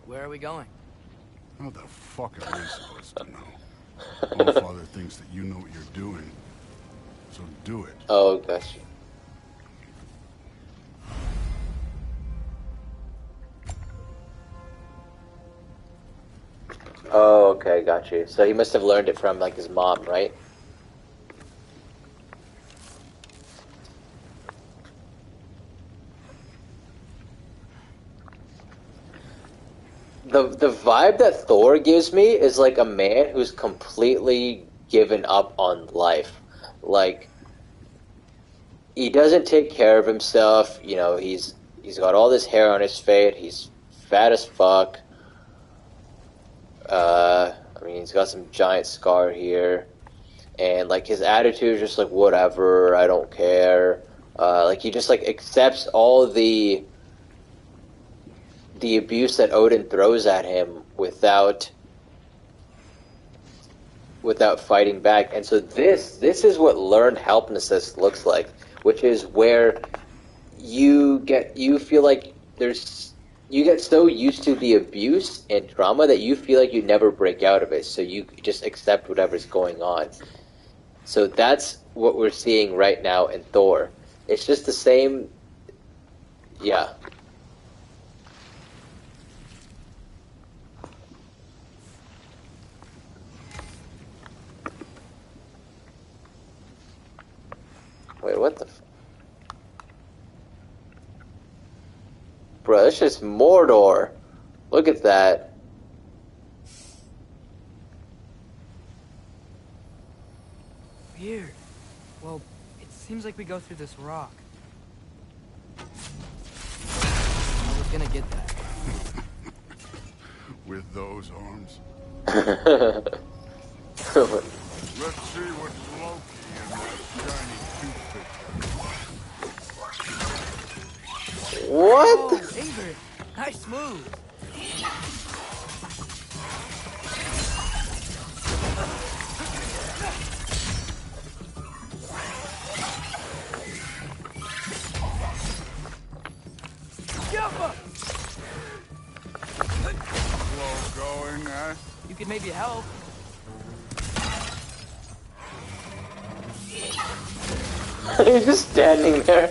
where are we going? How the fuck are we supposed to know? All-Father thinks that you know what you're doing, so do it. Oh, gotcha. Oh, okay, got you. So he must have learned it from like his mom, right? The vibe that Thor gives me is like a man who's completely given up on life. Like, he doesn't take care of himself. You know, he's got all this hair on his face. He's fat as fuck. I mean, he's got some giant scar here, and like his attitude is just like whatever. I don't care. Like he just like accepts all the abuse that Odin throws at him without without fighting back. And so this is what learned helplessness looks like, which is where you feel like you get so used to the abuse and trauma that you feel like you never break out of it, so you just accept whatever's going on. So that's what we're seeing right now in Thor. It's just the same. Yeah. Wait, what the Bro, that's just Mordor. Look at that. Weird. Well, it seems like we go through this rock. I was gonna get that. With those arms? Let's see what's Loki in that shiny toothpick. What? Oh, Ingrid, nice move. Slow going, eh? You could maybe help. He's just standing there.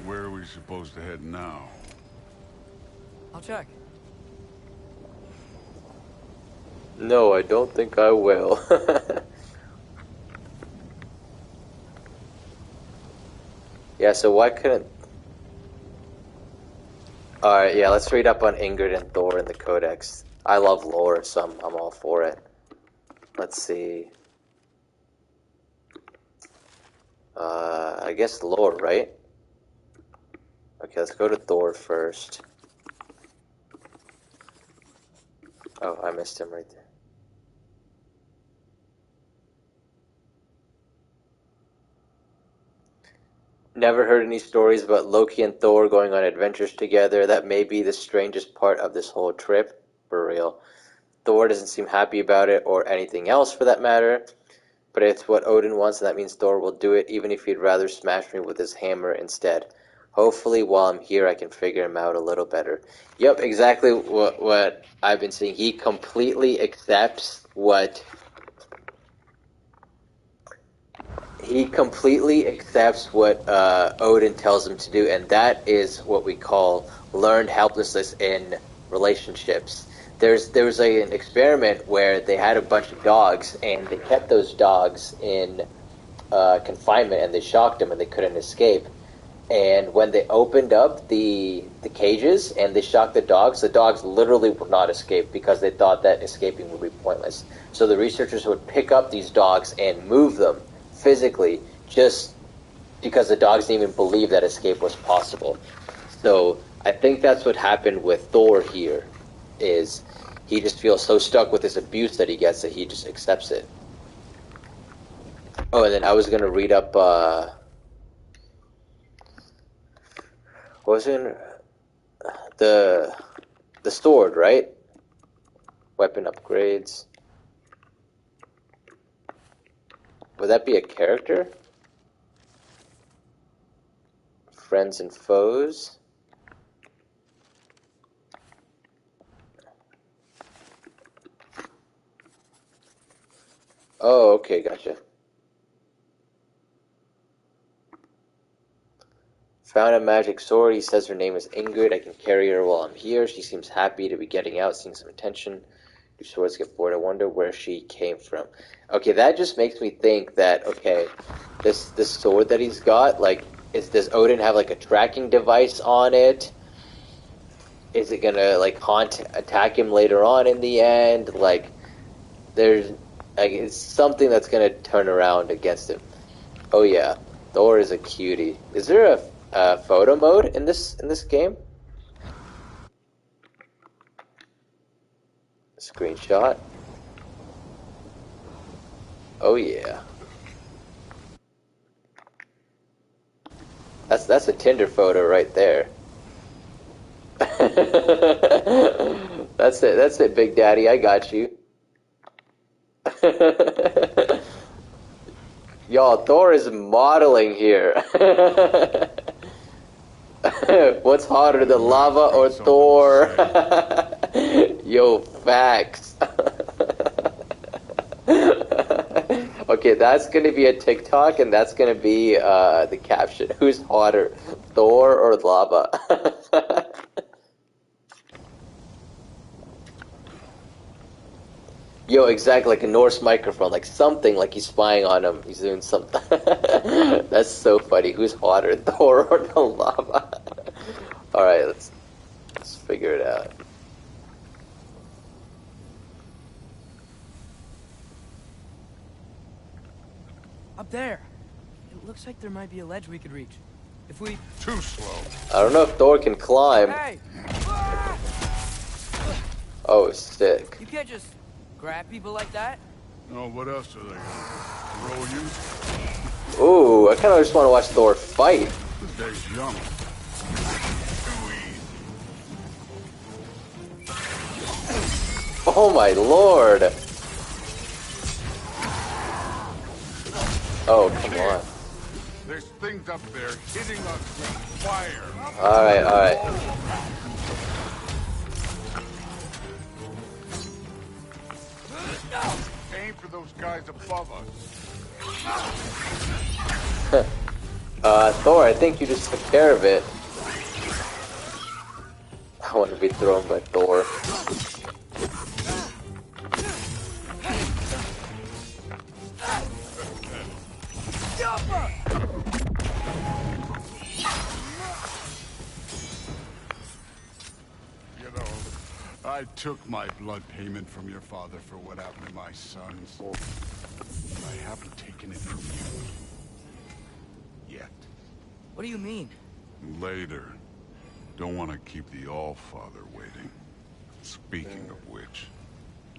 Where are we supposed to head now? I'll check. No, I don't think I will. Yeah, so why couldn't... Alright, yeah, let's read up on Ingrid and Thor in the codex. I love lore, so I'm all for it. Let's see. I guess lore, right? Okay, let's go to Thor first. Oh, I missed him right there. Never heard any stories about Loki and Thor going on adventures together. That may be the strangest part of this whole trip, for real. Thor doesn't seem happy about it, or anything else for that matter. But it's what Odin wants, and that means Thor will do it, even if he'd rather smash me with his hammer instead. Hopefully, while I'm here, I can figure him out a little better. Yep, exactly what I've been seeing. He completely accepts what... Odin tells him to do, and that is what we call learned helplessness in relationships. There was an experiment where they had a bunch of dogs, and they kept those dogs in confinement, and they shocked them, and they couldn't escape. And when they opened up the cages and they shocked the dogs literally would not escape because they thought that escaping would be pointless. So the researchers would pick up these dogs and move them physically just because the dogs didn't even believe that escape was possible. So I think that's what happened with Thor here, is he just feels so stuck with this abuse that he gets that he just accepts it. Oh, and then I was going to read up... wasn't the sword, right? Weapon upgrades. Would that be a character? Friends and foes. Oh, okay, gotcha. Found a magic sword. He says her name is Ingrid. I can carry her while I'm here. She seems happy to be getting out, seeing some attention. Do swords get bored? I wonder where she came from. Okay, that just makes me think that, okay, this sword that he's got, like, does Odin have, like, a tracking device on it? Is it gonna, like, attack him later on in the end? Like, it's something that's gonna turn around against him. Oh yeah, Thor is a cutie. Is there a photo mode in this game? Screenshot. Oh yeah. That's a Tinder photo right there. That's it, Big Daddy. I got you. Y'all, Thor is modeling here. What's hotter, the lava or Thor? Yo, facts. Okay, that's gonna be a TikTok, and that's gonna be the caption. Who's hotter, Thor or lava? Yo, exactly, like a Norse microphone, like something, like he's spying on him. He's doing something. That's so funny. Who's hotter, Thor or the lava? All right, let's figure it out. Up there. It looks like there might be a ledge we could reach. If we... Too slow. I don't know if Thor can climb. Hey! Oh, sick. You can't just grab people like that. No, what else are they gonna throw you? Ooh, I kind of just want to watch Thor fight. This day's young. Oh my lord. Oh, come on. There's things up there hitting us with fire. Alright, alright. Aim for those guys above us. Thor, I think you just took care of it. I want to be thrown by Thor. You know, I took my blood payment from your father for what happened to my sons. I haven't taken it from you. Yet. What do you mean? Later. Don't want to keep the All-Father waiting. Speaking of which,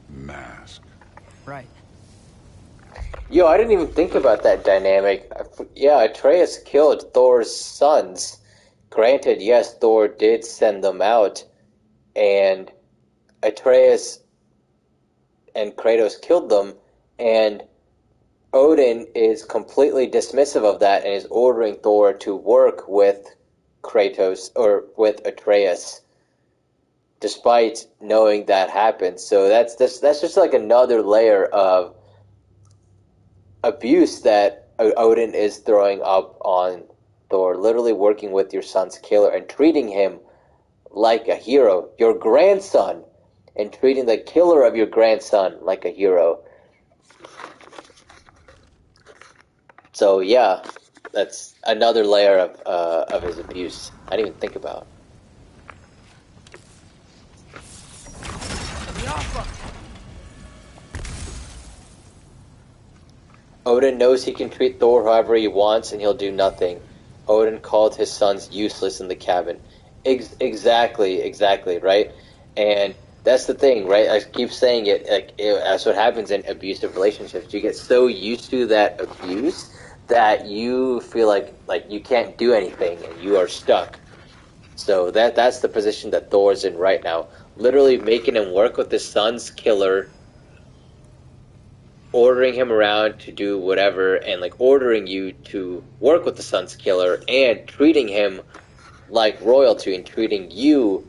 mask. Right. Yo, I didn't even think about that dynamic. Yeah, Atreus killed Thor's sons. Granted, yes, Thor did send them out, and Atreus and Kratos killed them, and Odin is completely dismissive of that and is ordering Thor to work with Kratos, or with Atreus, despite knowing that happened. So that's just like another layer of abuse that Odin is throwing up on Thor, literally working with your son's killer and treating him like a hero, your grandson, and treating the killer of your grandson like a hero. So yeah, that's another layer of his abuse I didn't even think about. Odin knows he can treat Thor however he wants and he'll do nothing. Odin called his sons useless in the cabin. Exactly, right? And that's the thing, right? I keep saying it, that's what happens in abusive relationships. You get so used to that abuse that you feel like you can't do anything and you are stuck. So that's the position that Thor's in right now. Literally making him work with his son's killer, ordering him around to do whatever, and ordering you to work with the son's killer, and treating him like royalty, and treating you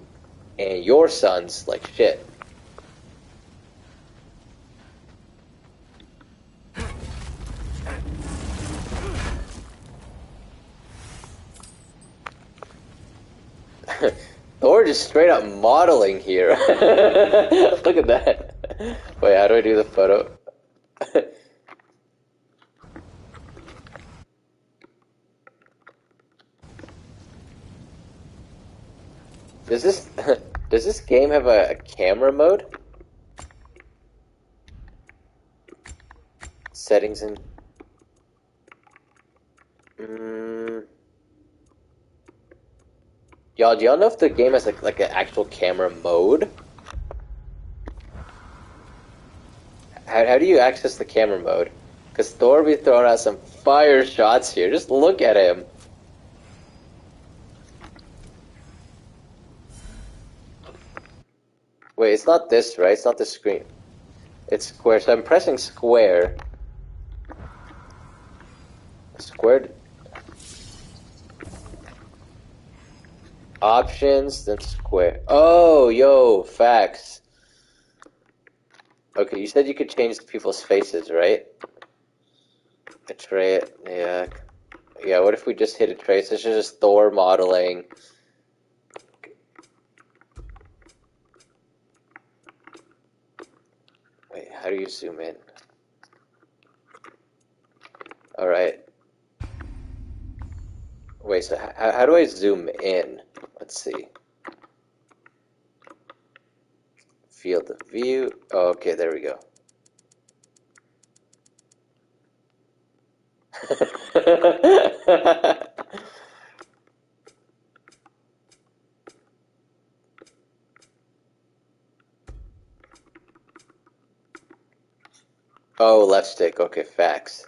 and your sons like shit. Thor just straight up modeling here. Look at that. Wait, how do I do the photo? Does this game have a camera mode? Settings in. Y'all, do y'all know if the game has like an actual camera mode? How do you access the camera mode? Because Thor be throwing out some fire shots here. Just look at him. Wait, it's not this, right? It's not the screen. It's square, so I'm pressing square. Squared. Options, then square. Oh, yo, facts. Okay, you said you could change the people's faces, right? Atreus, yeah. Yeah, what if we just hit Atreus? This is just Thor modeling. Wait, how do you zoom in? Alright. Wait, so how do I zoom in? Let's see. Field of view. Oh, okay, there we go. Oh, left stick. Okay, facts.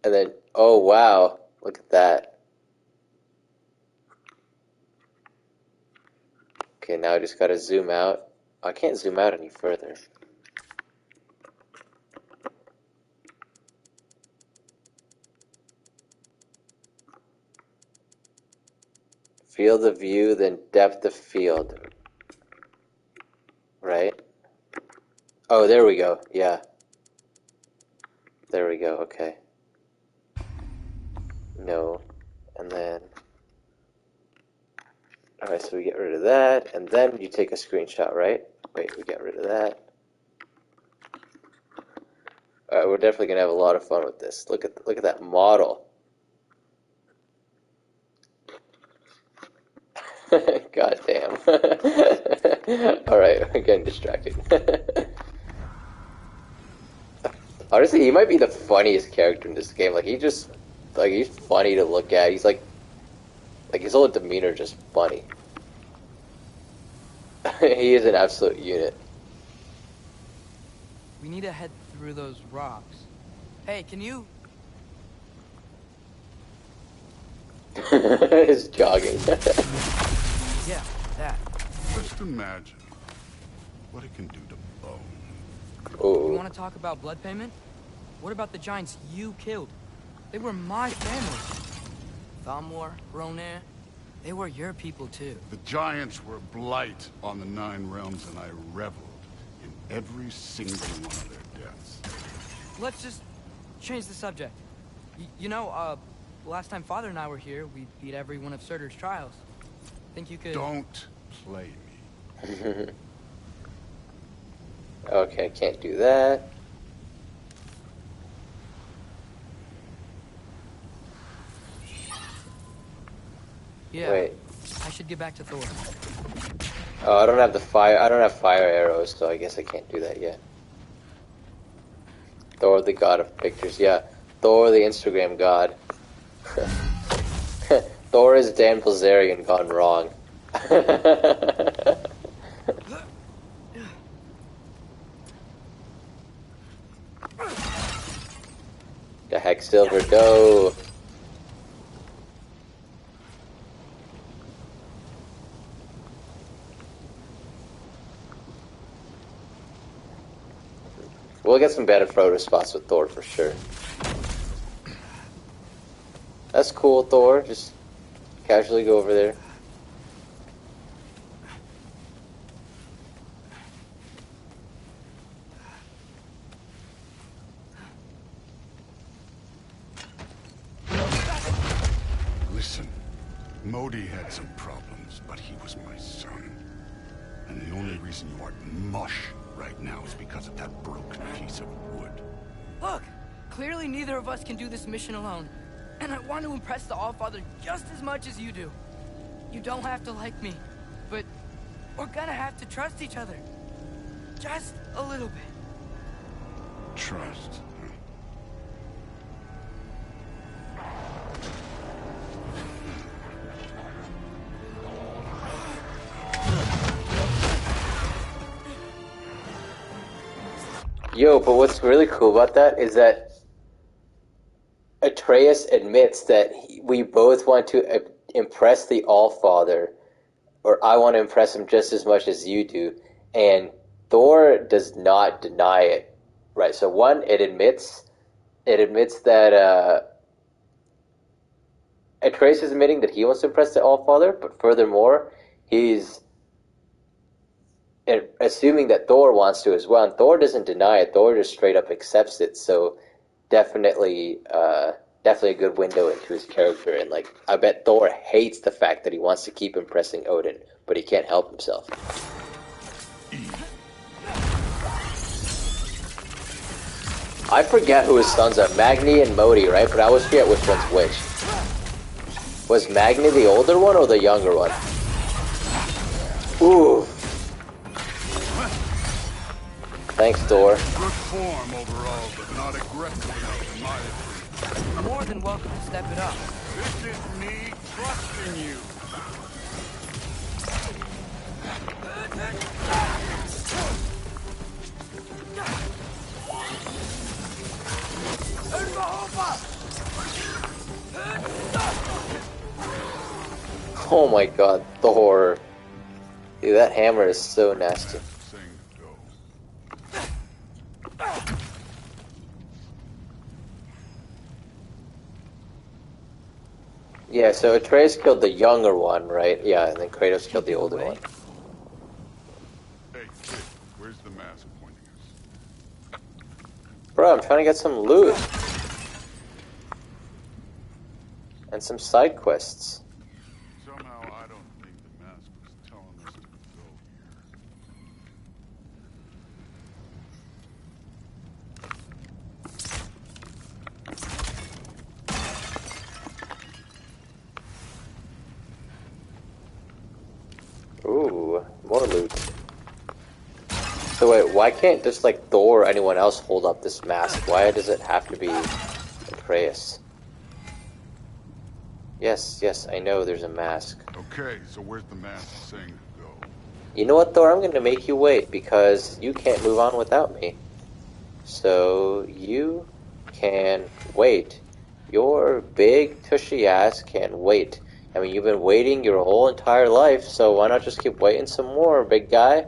And then, oh wow, look at that. Okay, now I just gotta zoom out. I can't zoom out any further. Field of view, then depth of field. Right? Oh, there we go. Yeah. There we go. Okay. No. And then... Alright, so we get rid of that, and then you take a screenshot, right? Wait, we get rid of that. Alright, we're definitely gonna have a lot of fun with this. Look at that model. God damn. Alright, we're getting distracted. Honestly, he might be the funniest character in this game. Like, he's funny to look at. He's like his whole demeanor is just funny. He is an absolute unit. We need to head through those rocks. Hey, can you... He's jogging. Yeah, that. Just imagine what it can do to bone. Ooh. You want to talk about blood payment? What about the giants you killed? They were my family. Thamur, Ronan, they were your people too. The giants were blight on the 9 realms, and I reveled in every single one of their deaths. Let's just change the subject. You know, last time Father and I were here, we beat every one of Surtur's trials. Think you could... Don't play me. Okay, can't do that. Yeah. Wait. I should get back to Thor. Oh, I don't have fire arrows, so I guess I can't do that yet. Thor, the god of pictures. Yeah, Thor, the Instagram god. Thor is Dan Bilzerian gone wrong. The heck, Silver Doe. We'll get some better photo spots with Thor for sure. That's cool, Thor. Just casually go over there. Listen, Modi had some problems, but he was my son. And the only reason you aren't mush right now is because of that broken piece of wood. Look, clearly neither of us can do this mission alone. And I want to impress the Allfather just as much as you do. You don't have to like me, but we're gonna have to trust each other. Just a little bit. Trust. Yo, but what's really cool about that is that Atreus admits that we both want to impress the Allfather, or I want to impress him just as much as you do, and Thor does not deny it, right? So one, it admits that Atreus is admitting that he wants to impress the Allfather, but furthermore, he's assuming that Thor wants to as well, and Thor doesn't deny it. Thor just straight up accepts it. So definitely a good window into his character. And like, I bet Thor hates the fact that he wants to keep impressing Odin, but he can't help himself. I forget who his sons are, Magni and Modi, right? But I always forget which one's which. Was Magni the older one or the younger one? Ooh. Thanks, Thor. Good form overall, but not aggressive enough in my opinion. You're more than welcome to step it up. This is me trusting you. Oh my god, Thor. Dude, that hammer is so nasty. Yeah, so Atreus killed the younger one, right? Yeah, and then Kratos killed the older one. Hey, kid, where's the mask pointing us? Bro, I'm trying to get some loot. And some side quests. Somehow I don't think the mask was telling us to go. Ooh, more loot. So wait, why can't just like Thor or anyone else hold up this mask? Why does it have to be Atreus? Yes, I know there's a mask. Okay, so where's the mask saying to go? You know what, Thor? I'm going to make you wait because you can't move on without me. So you can wait. Your big tushy ass can wait. I mean, you've been waiting your whole entire life, so why not just keep waiting some more, big guy?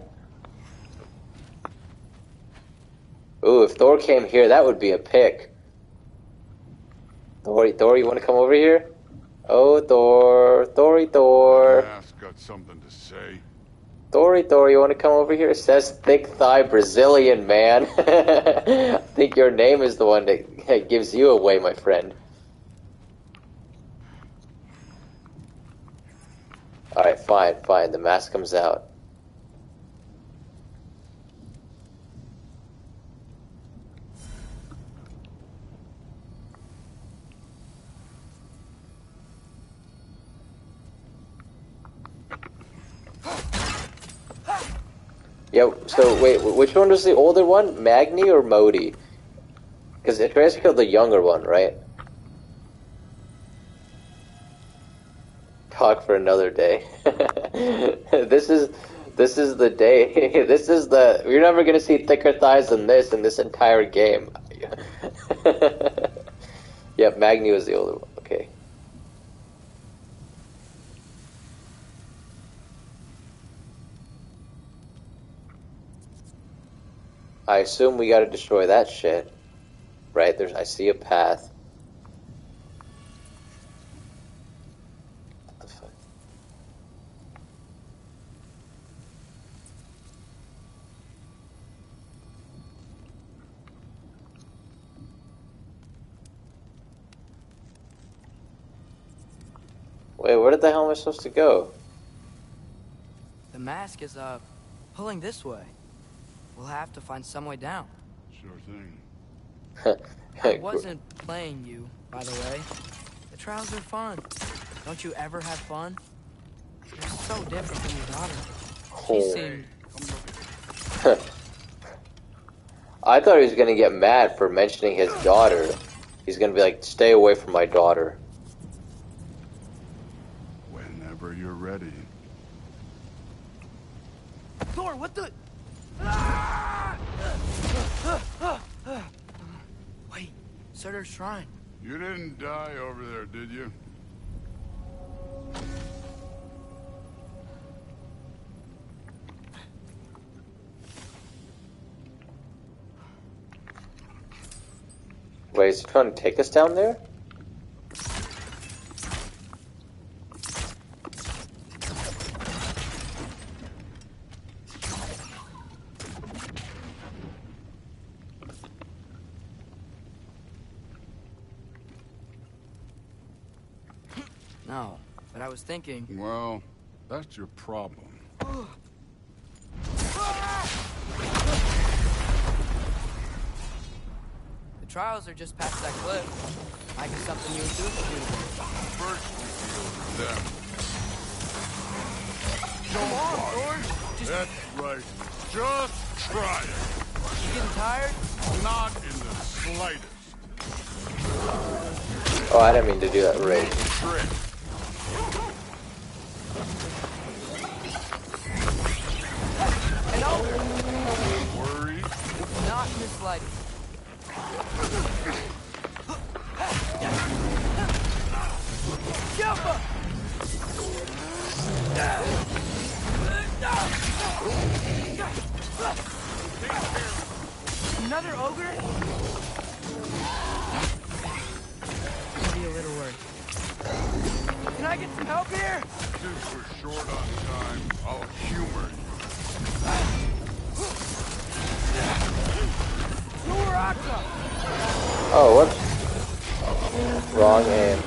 Ooh, if Thor came here, that would be a pick. Thor, you want to come over here? Oh, Thor. The mask got something to say. Thor, you want to come over here? It says thick thigh Brazilian man. I think your name is the one that gives you away, my friend. Alright, fine. The mask comes out. Yeah, so wait, which one was the older one? Magni or Modi? Because Atreus killed the younger one, right? Talk for another day. This is the day. You're never gonna see thicker thighs than this in this entire game. Yep, Magni was the older one. Okay. I assume we gotta destroy that shit. Right? I see a path. What the fuck? Wait, where the hell am I supposed to go? The mask is, pulling this way. We'll have to find some way down. Sure thing. I wasn't playing you, by the way. The trials are fun. Don't you ever have fun? You're so different from your daughter. She seemed I thought he was gonna get mad for mentioning his daughter. He's gonna be like, stay away from my daughter. Whenever you're ready. Thor, what the? Wait, Surtur's shrine. You didn't die over there, did you? Wait, is he trying to take us down there? No, but I was thinking... Well, that's your problem. The trials are just past that cliff. Might be something you and Sif can do together. First we deal with them. Come on, Thor! Just... That's right. Just try it. You getting tired? Not in the slightest. Oh, I didn't mean to do that right. Trick. And over! Don't worry. Not in the slightest. Jump up! Another ogre? Maybe a little worried. Can I get some help here? Since we're short on time, I'll humor you. Oh, whoops. Wrong aim.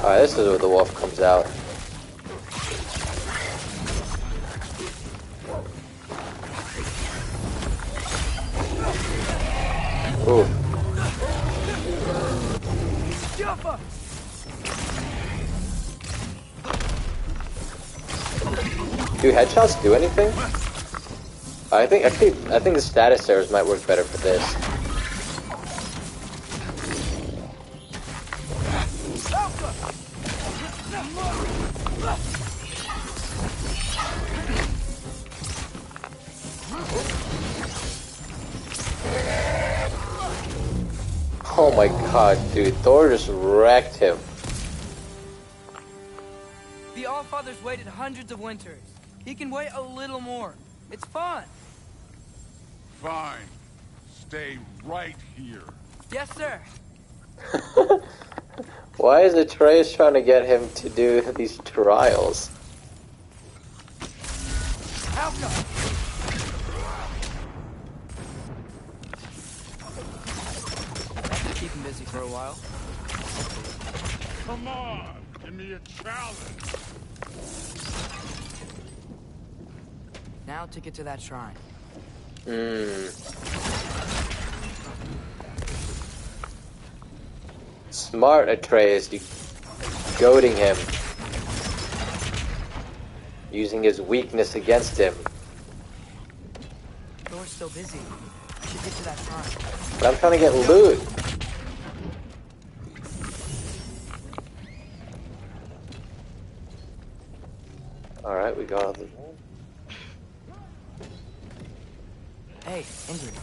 Alright, this is where the wolf comes out. Ooh. Do headshots do anything? I think the status arrows might work better for this. Oh my god, dude, Thor just wrecked him. The Allfather's waited hundreds of winters. He can wait a little more. It's fun. Fine. Stay right here. Yes, sir. Why is Atreus trying to get him to do these trials? Outcome. Keep him busy for a while. Come on, give me a challenge. Now to get to that shrine. Smart Atreus, you goading him. Using his weakness against him. Thor's still busy. I should get to that shrine. But I'm trying to get loot. Alright, we got all the... Hey, Ingrid.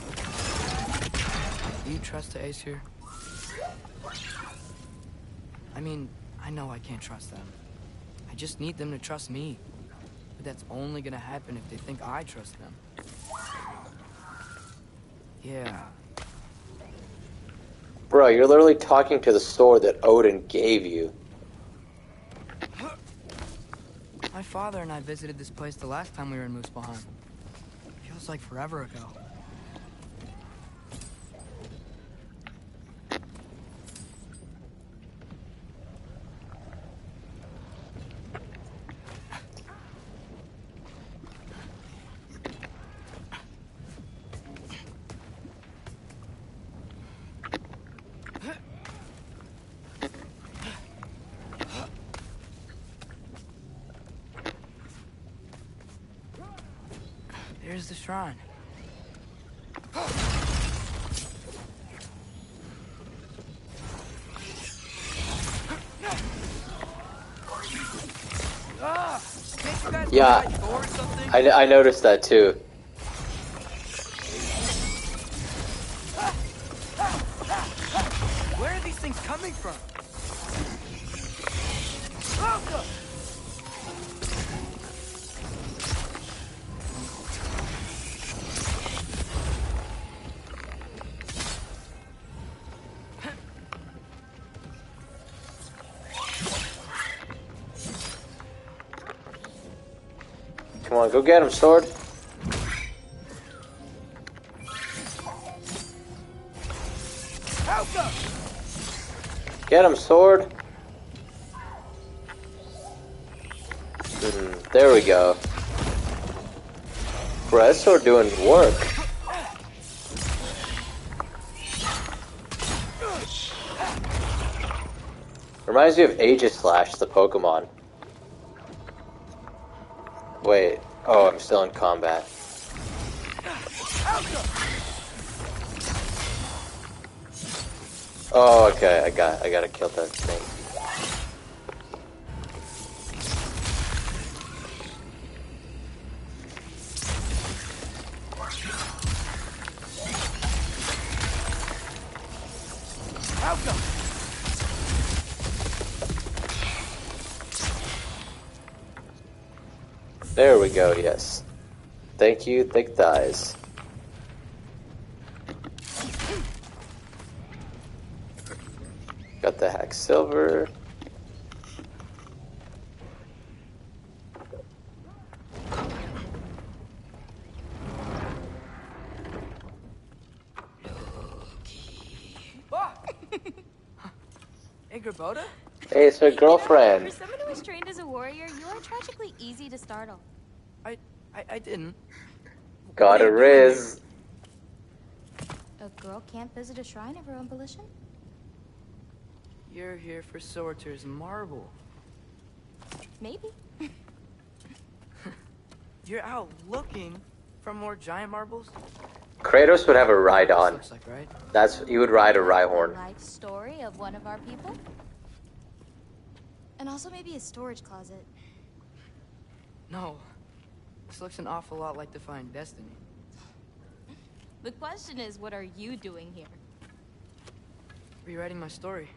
Do you trust the Ace here? I mean, I know I can't trust them. I just need them to trust me. But that's only gonna happen if they think I trust them. Yeah. Bro, you're literally talking to the sword that Odin gave you. My father and I visited this place the last time we were in Muspelheim. Feels like forever ago. There's the shrine. Yeah, I noticed that too. Where are these things coming from? Come on, go get him, sword. Get him, sword. There we go. Bro, that sword doing work. Reminds me of Aegislash, the Pokemon. Wait. Oh, I'm still in combat. Oh, okay. I gotta kill that thing. There we go, yes. Thank you, thick thighs. Got the hack silver. Hey, Grabota? Hey, it's her girlfriend. For someone who was trained as a warrior, you are tragically easy to startle. I didn't. Got a riz. A girl can't visit a shrine of her own volition? You're here for Sorter's marble. Maybe. You're out looking for more giant marbles? Kratos would have a ride on. Looks like, right? He would ride a Rhyhorn. Life story of one of our people? And also maybe a storage closet. No. This looks an awful lot like Defying Destiny. The question is, what are you doing here? Rewriting my story.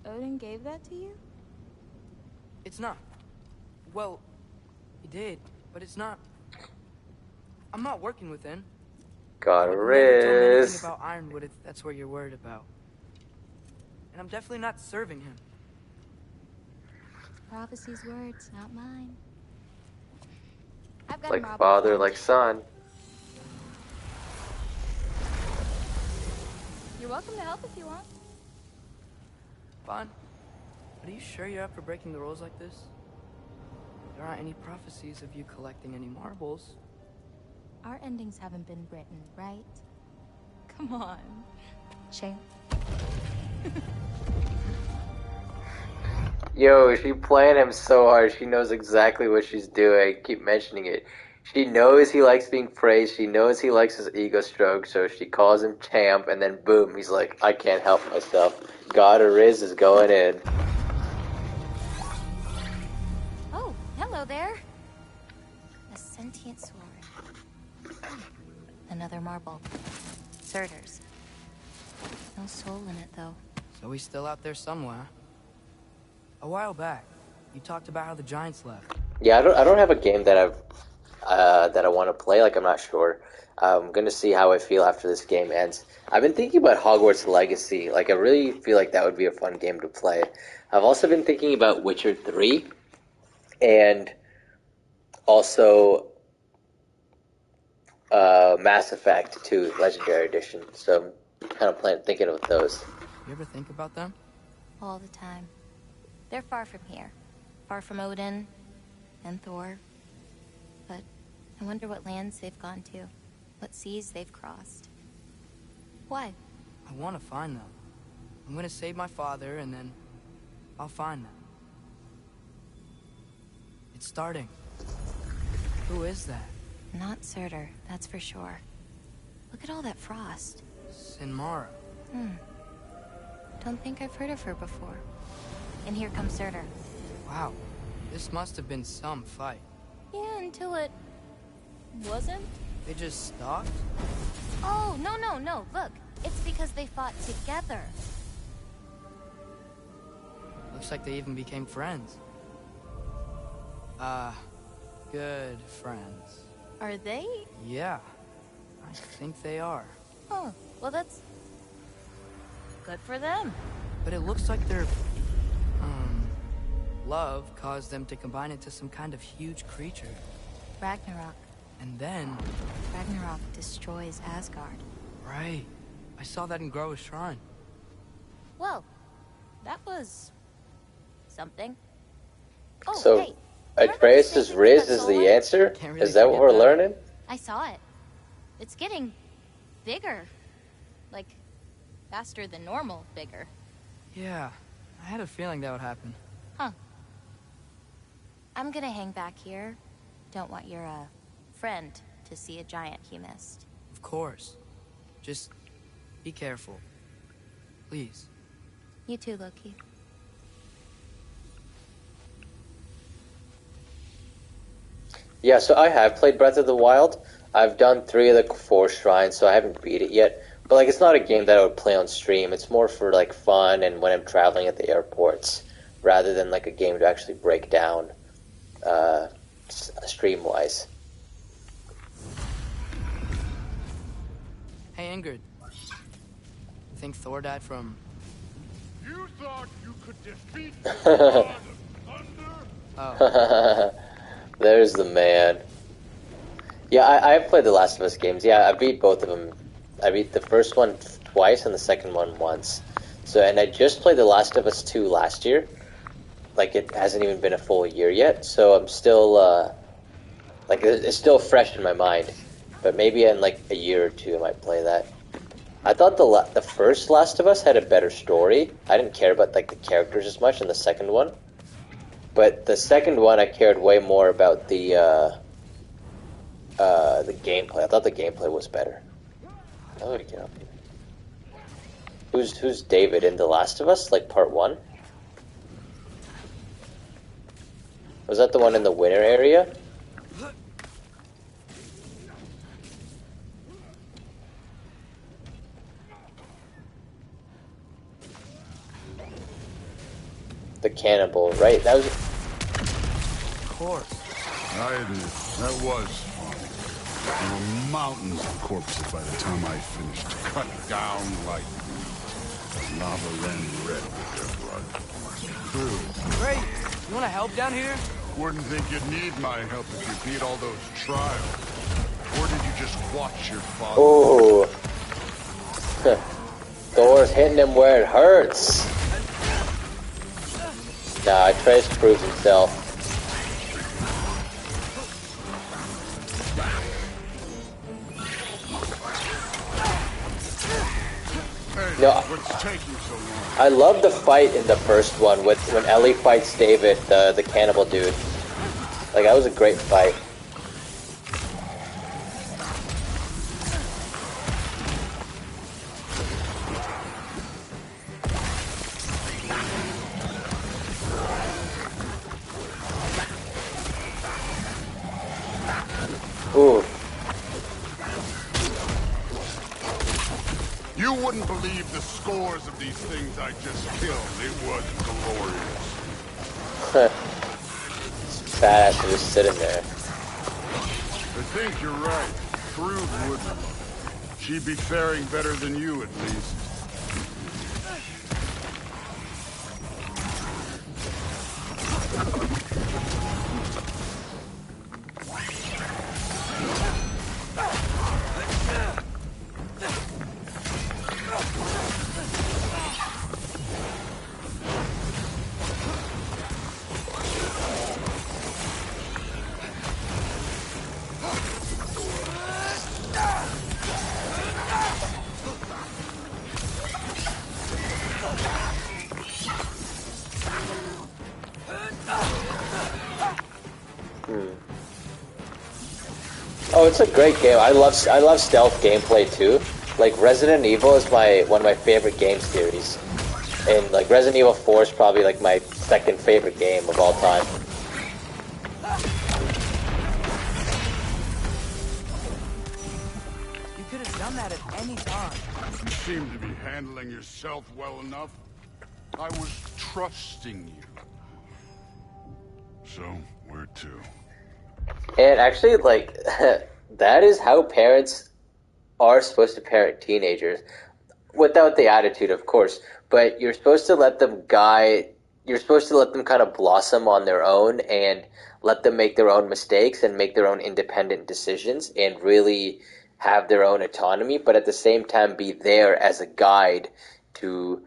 Odin gave that to you? It's not. Well, he did, but it's not. I'm not working with him. Got a Never told me anything riz. about Ironwood if that's what you're worried about. And I'm definitely not serving him. Prophecy's words, not mine. I've got a Like marble father, friend. like son. You're welcome to help if you want. Fine. But are you sure you're up for breaking the rules like this? There aren't any prophecies of you collecting any marbles. Our endings haven't been written, right? Come on, champ. Yo, she playing him so hard. She knows exactly what she's doing. Keep mentioning it. She knows he likes being praised. She knows he likes his ego stroke, so she calls him champ, and then boom, he's like, I can't help myself. God or Riz is going in. Oh, hello there. A sentient sword. Another marble. Surtur's. No soul in it, though. So he's still out there somewhere. A while back, you talked about how the giants left. Yeah, I don't have a game that I want to play. Like, I'm not sure. I'm gonna see how I feel after this game ends. I've been thinking about Hogwarts Legacy. Like, I really feel like that would be a fun game to play. I've also been thinking about Witcher 3, and also Mass Effect 2 Legendary Edition. So I'm kind of thinking of those. You ever think about them? All the time. They're far from here. Far from Odin and Thor. But I wonder what lands they've gone to. What seas they've crossed. Why? I want to find them. I'm gonna save my father, and then I'll find them. It's starting. Who is that? Not Surtur, that's for sure. Look at all that frost. Sinmara. Don't think I've heard of her before. And here comes Surtur. Wow. This must have been some fight. Yeah, until it... wasn't? They just stopped? Oh, no. Look, it's because they fought together. Looks like they even became friends. Good friends. Are they? Yeah, I think they are. Oh, well that's... good for them. But it looks like their... love caused them to combine into some kind of huge creature. Ragnarok. And then... Ragnarok destroys Asgard. Right. I saw that in Groa's shrine. Well, that was... something. Oh, So, hey. Atreus' Riz is the answer? Is that what we're learning? I saw it. It's getting bigger. Like, faster than normal bigger. Yeah, I had a feeling that would happen. Huh. I'm gonna hang back here. Don't want your, friend to see a giant he missed. Of course. Just be careful. Please. You too, Loki. Yeah, so I have played Breath of the Wild. I've done 3 of the 4 shrines, so I haven't beat it yet. But, like, it's not a game that I would play on stream. It's more for, like, fun and when I'm traveling at the airports, rather than, like, a game to actually break down stream-wise. Hey, Ingrid. You think Thor died from... You thought you could defeat the god of thunder? Oh. There's the man. Yeah, I've played the Last of Us games. Yeah, I beat both of them. I beat the first one twice and the second one once. So, and I just played The Last of Us 2 last year. Like, it hasn't even been a full year yet, so I'm still, like, it's still fresh in my mind. But maybe in, like, a year or 2 I might play that. I thought the first Last of Us had a better story. I didn't care about, like, the characters as much in the second one. But the second one, I cared way more about the gameplay. I thought the gameplay was better. How do we get up here? Who's David in The Last of Us? Like part 1? Was that the one in the winter area? The cannibal, right? That was... Of course. I admit, that was fun. There were mountains of corpses by the time I finished, cut down like lava ran red with their blood. True. Great. You want to help down here? Wouldn't think you'd need my help if you beat all those trials. Or did you just watch your father? Ooh. Thor's hitting him where it hurts. Nah, Atreus proves himself. Hey, No, what's taking so long? I love the fight in the first one with when Ellie fights David, the cannibal dude. Like, that was a great fight. Ooh. You wouldn't believe the scores of these things I just killed. It was glorious. It's badass to just sitting there. I think you're right. Thrud wouldn't. She'd be faring better than you, at least. Oh, it's a great game. I love stealth gameplay too. Like Resident Evil is one of my favorite game series, and like Resident Evil 4 is probably like my second favorite game of all time. You could have done that at any time. You seem to be handling yourself well enough. I was trusting you. So, where to? And actually, like, that is how parents are supposed to parent teenagers. Without the attitude, of course. But you're supposed to let them you're supposed to let them kind of blossom on their own and let them make their own mistakes and make their own independent decisions and really have their own autonomy, but at the same time be there as a guide to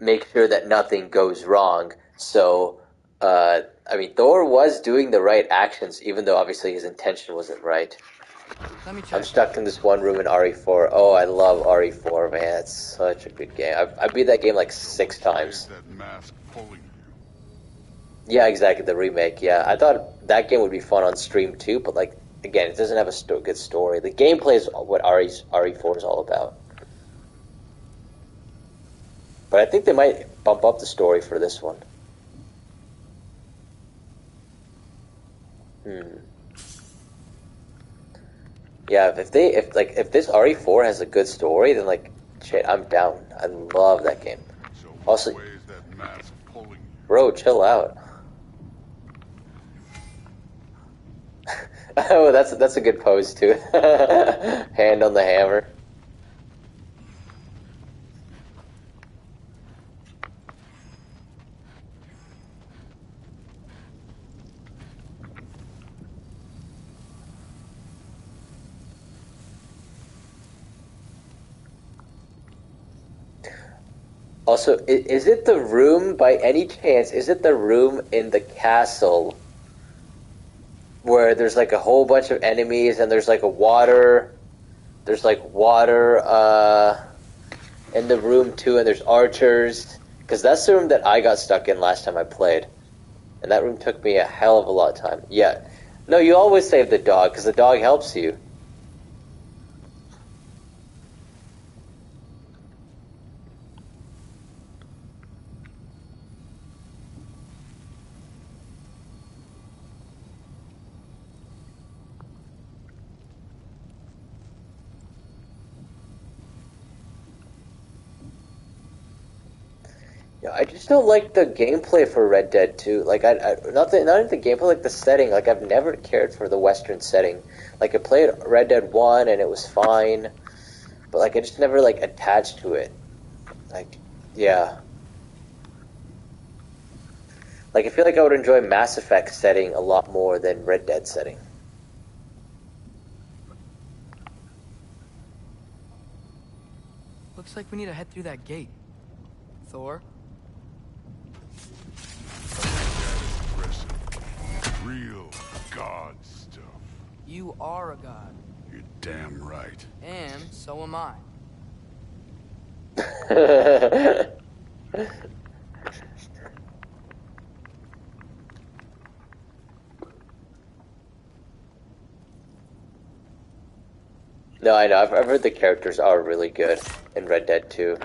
make sure that nothing goes wrong. So, I mean, Thor was doing the right actions, even though obviously his intention wasn't right. Let me check. I'm stuck in this one room in RE4. Oh, I love RE4, man. It's such a good game. I beat that game like 6 times. That mask pulling you. Yeah, exactly, the remake, yeah. I thought that game would be fun on stream too, but like, again, it doesn't have a good story. The gameplay is what RE4 is all about. But I think they might bump up the story for this one. Yeah, if this RE4 has a good story, then like, shit, I'm down. I love that game. So Also, way is that mask pulling you? bro, chill out. Oh, that's a good pose too. Hand on the hammer. Also, is it the room, by any chance, is it the room in the castle where there's like a whole bunch of enemies and there's like water in the room too, and there's archers? Because that's the room that I got stuck in last time I played. And that room took me a hell of a lot of time. Yeah. No, you always save the dog, because the dog helps you. I just don't like the gameplay for Red Dead 2. Like, not even the gameplay, like the setting. Like, I've never cared for the Western setting. Like, I played Red Dead 1 and it was fine, but like, I just never like attached to it. Like, yeah. Like, I feel like I would enjoy Mass Effect setting a lot more than Red Dead setting. Looks like we need to head through that gate. Thor? Real god stuff. You are a god. You're damn right. And so am I. No, I know. I've heard the characters are really good in Red Dead 2.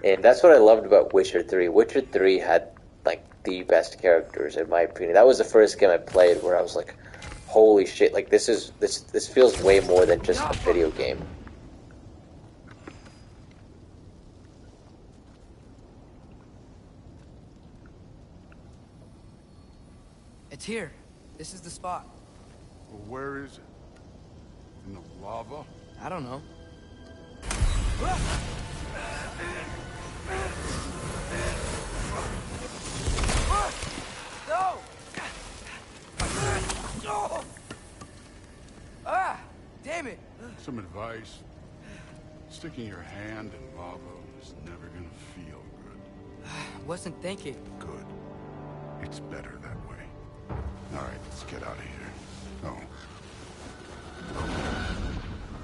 And that's what I loved about Witcher 3. Witcher 3 had, like, the best characters, in my opinion. That was the first game I played where I was like, holy shit, like, this feels way more than just a video game. It's here. This is the spot. Well, where is it? In the lava? I don't know. No! Ah! Damn it! Some advice. Sticking your hand in lava is never gonna feel good. Wasn't thinking. Good. It's better that way. Alright, let's get out of here. Oh.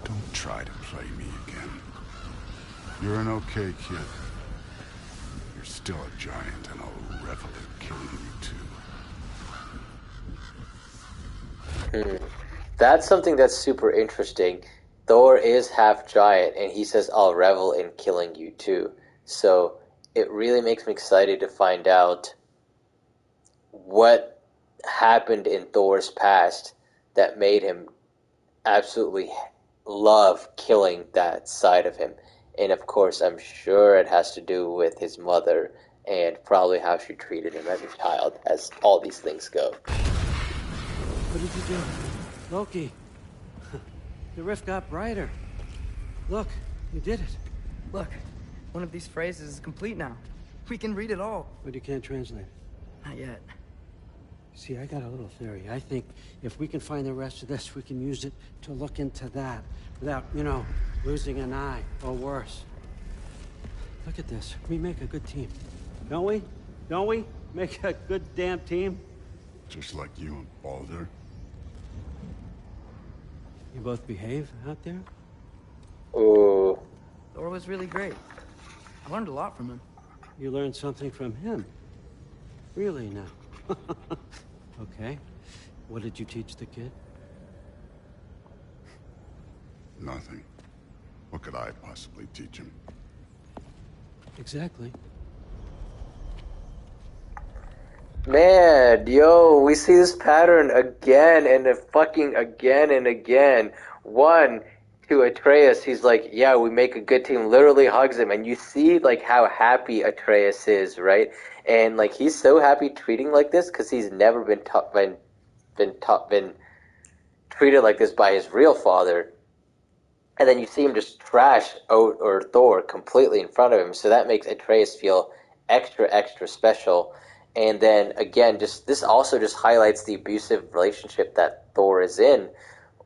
Don't try to play me again. You're an okay kid. You're still a giant, and I'll revel in killing you too. That's something that's super interesting. Thor is half giant, and he says, I'll revel in killing you too. So it really makes me excited to find out what happened in Thor's past that made him absolutely love killing that side of him. And of course, I'm sure it has to do with his mother and probably how she treated him as a child, as all these things go. What did you do? Loki. The rift got brighter. Look, you did it. Look, one of these phrases is complete now. We can read it all. But you can't translate it. Not yet. See, I got a little theory. I think if we can find the rest of this, we can use it to look into that without, losing an eye or worse. Look at this. We make a good team. Don't we? Don't we? Make a good damn team? Just like you and Baldur. You both behave out there? Ooh. Thor was really great. I learned a lot from him. You learned something from him? Really now? Okay. What did you teach the kid? Nothing. What could I possibly teach him? Exactly. Man, yo, we see this pattern again and again and again. One, to Atreus, he's like, yeah, we make a good team, literally hugs him, and you see, like, how happy Atreus is, right? And, like, he's so happy treating like this because he's never been treated like this by his real father. And then you see him just trash Thor completely in front of him, so that makes Atreus feel extra, extra special. And then, again, this also just highlights the abusive relationship that Thor is in,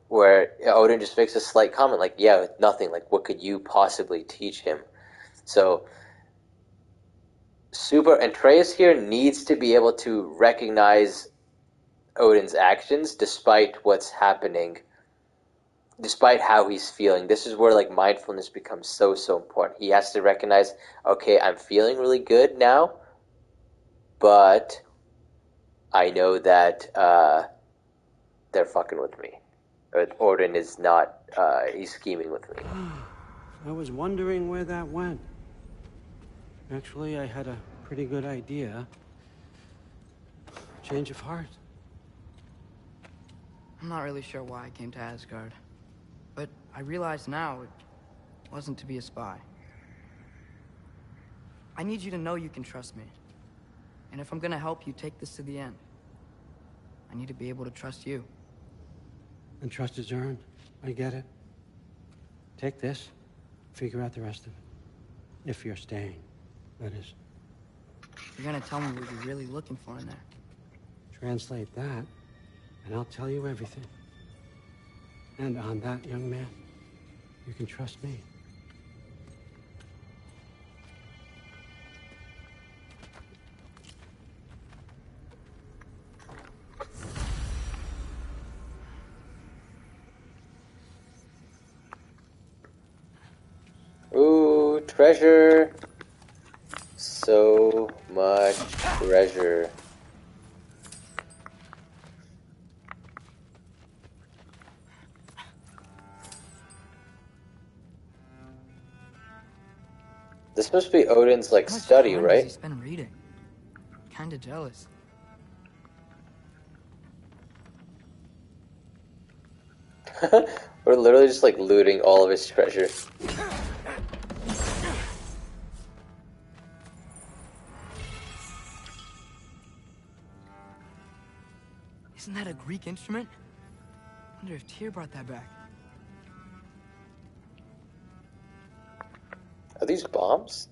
where Odin just makes a slight comment, like, yeah, nothing, like, what could you possibly teach him? So, Atreus here needs to be able to recognize Odin's actions despite what's happening, despite how he's feeling. This is where, like, mindfulness becomes so, so important. He has to recognize, okay, I'm feeling really good now, but I know that they're fucking with me. Odin is not, he's scheming with me. I was wondering where that went. Actually, I had a pretty good idea. Change of heart. I'm not really sure why I came to Asgard, but I realize now it wasn't to be a spy. I need you to know you can trust me. And if I'm gonna help you take this to the end, I need to be able to trust you. And trust is earned. I get it. Take this, figure out the rest of it. If you're staying, that is. You're gonna tell me what you're really looking for in there. Translate that, and I'll tell you everything. And on that, young man, you can trust me. Ooh, treasure. So much treasure. This must be Odin's, like, study, How much time right? does he spend reading? Kinda jealous. We're literally just, like, looting all of his treasure. Isn't that a Greek instrument? Wonder if Tyr brought that back. Are these bombs?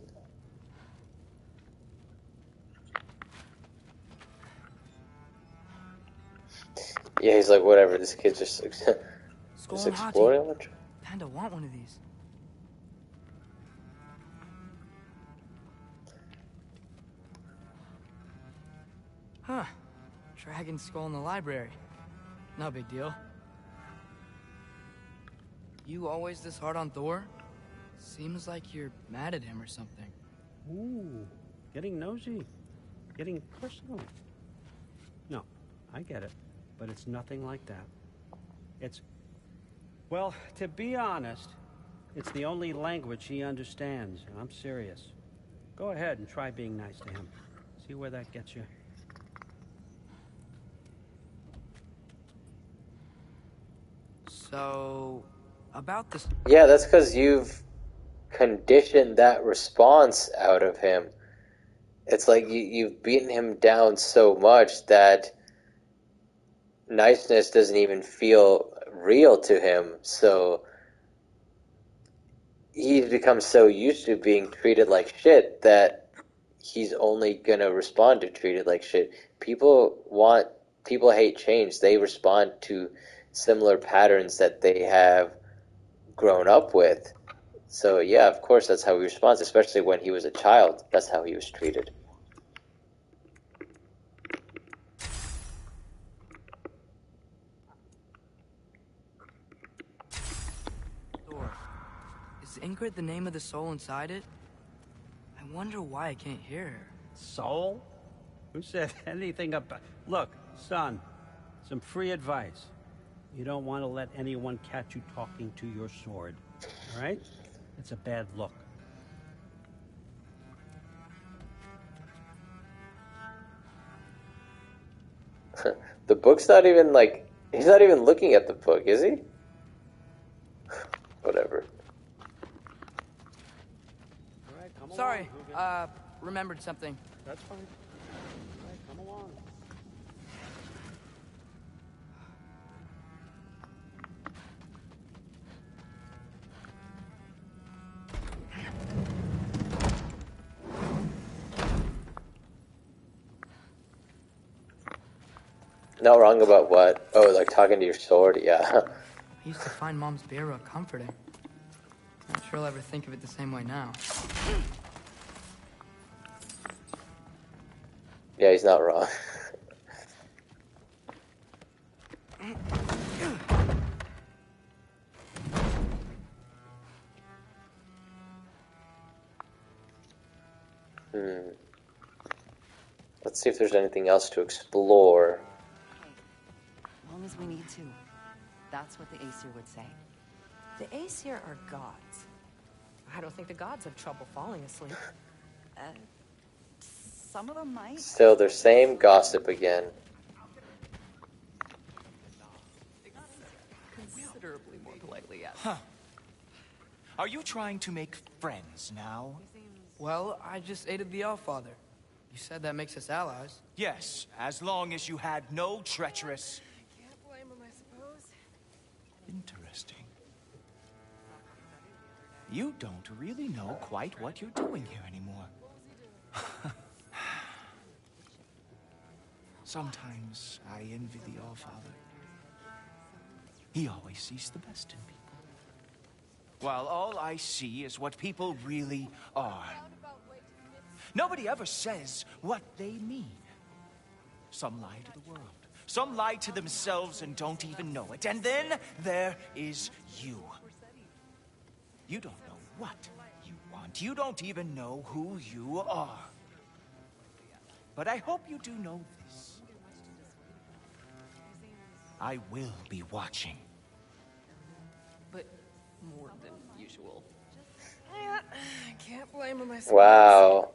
Yeah, he's like, whatever, this kid's just, just exploring. Kinda want one of these. Huh. Dragon skull in the library. No big deal. You always this hard on Thor? Seems like you're mad at him or something. Ooh, getting nosy. Getting personal. No, I get it. But it's nothing like that. Well, to be honest, it's the only language he understands. I'm serious. Go ahead and try being nice to him. See where that gets you. So, about this... Yeah, that's because you've conditioned that response out of him. It's like you've beaten him down so much that niceness doesn't even feel real to him. So he's become so used to being treated like shit that he's only gonna respond to treated like shit. People hate change. They respond to similar patterns that they have grown up with. So yeah, of course that's how he responds, especially when he was a child. That's how he was treated. Door. Is Ingrid the name of the soul inside it? I wonder why I can't hear her. Soul? Who said anything about... Look, son, some free advice. You don't want to let anyone catch you talking to your sword, all right? It's a bad look. The book's not even like... He's not even looking at the book, is he? Whatever. All right, come Sorry, along, remembered something. That's fine. All right, come along. Not wrong about what? Oh, like talking to your sword? Yeah. I used to find Mom's beer comforting. Not sure I'll ever think of it the same way now. Yeah, he's not wrong. Let's see if there's anything else to explore. As long as we need to. That's what the Aesir would say. The Aesir are gods. I don't think the gods have trouble falling asleep. Some of them might. Still, their same gossip again. Considerably more politely, yes. Huh. Are you trying to make friends now? Well, I just aided the Allfather. You said that makes us allies. Yes, as long as you had no treacherous... Can't blame him, I suppose. Interesting. You don't really know quite what you're doing here anymore. Sometimes I envy the Allfather. He always sees the best in people, while all I see is what people really are. Nobody ever says what they mean. Some lie to the world. Some lie to themselves and don't even know it. And then there is you. You don't know what you want. You don't even know who you are. But I hope you do know this. I will be watching. But more than usual. Yeah, I can't blame him, I suppose. Wow.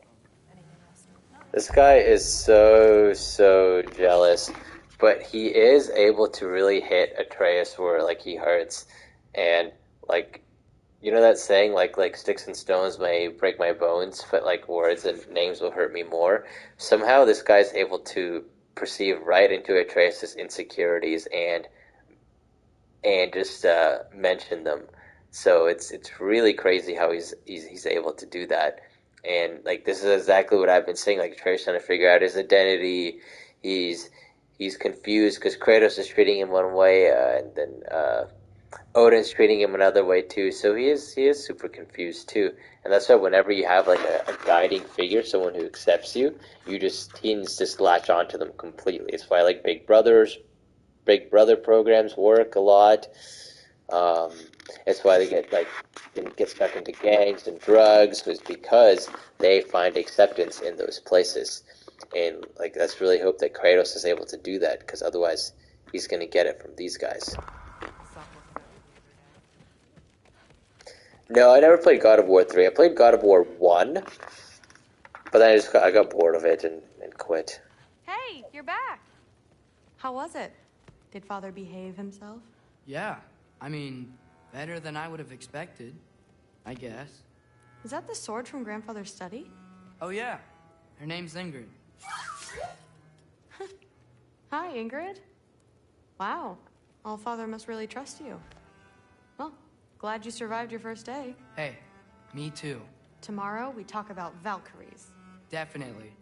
This guy is so jealous, but he is able to really hit Atreus where like he hurts, and like, you know that saying like sticks and stones may break my bones, but like words and names will hurt me more. Somehow this guy's able to perceive right into Atreus' insecurities and just mention them. So it's really crazy how he's able to do that. And like this is exactly what I've been saying. Like Atreus trying to figure out his identity. He's confused because Kratos is treating him one way, and then Odin's treating him another way too. So he is super confused too. And that's why whenever you have like a guiding figure, someone who accepts you, teens just latch onto them completely. It's why like Big Brother programs work a lot. It's why they get stuck into gangs and drugs, was because they find acceptance in those places. And like let's really hope that Kratos is able to do that, because otherwise he's going to get it from these guys. No, I never played God of War 3. I played God of War 1, but then I got bored of it and quit. Hey, you're back. How was it? Did Father behave himself? Yeah, I mean, better than I would have expected, I guess. Is that the sword from Grandfather's study? Oh yeah, her name's Ingrid. Hi, Ingrid. Wow, Allfather must really trust you. Well, glad you survived your first day. Hey, me too. Tomorrow we talk about Valkyries. Definitely.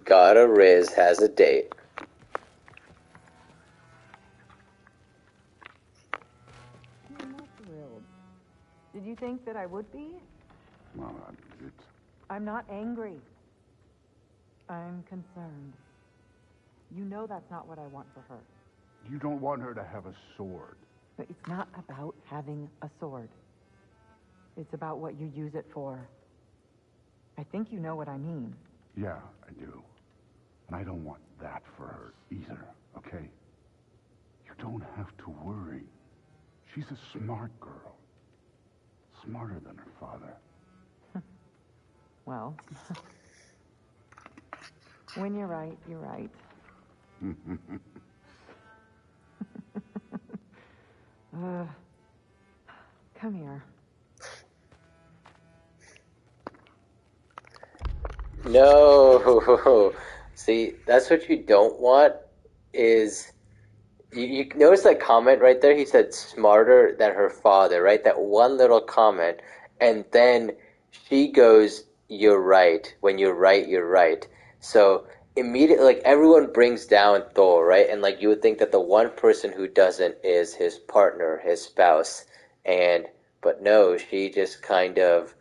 God of Riz has a date. I'm not thrilled. Did you think that I would be? Well, I'm not angry. I'm concerned. You know that's not what I want for her. you don't want her to have a sword. But it's not about having a sword. It's about what you use it for. I think you know what I mean. Yeah, I do. And I don't want that for her either, okay? You don't have to worry. She's a smart girl. Smarter than her father. Well, when you're right, you're right. Come here. No. See, that's what you don't want is... You notice that comment right there? He said smarter than her father, right? That one little comment. And then she goes, you're right. When you're right, you're right. So immediately, like, everyone brings down Thor, right? And, like, you would think that the one person who doesn't is his partner, his spouse. But no, she just kind of...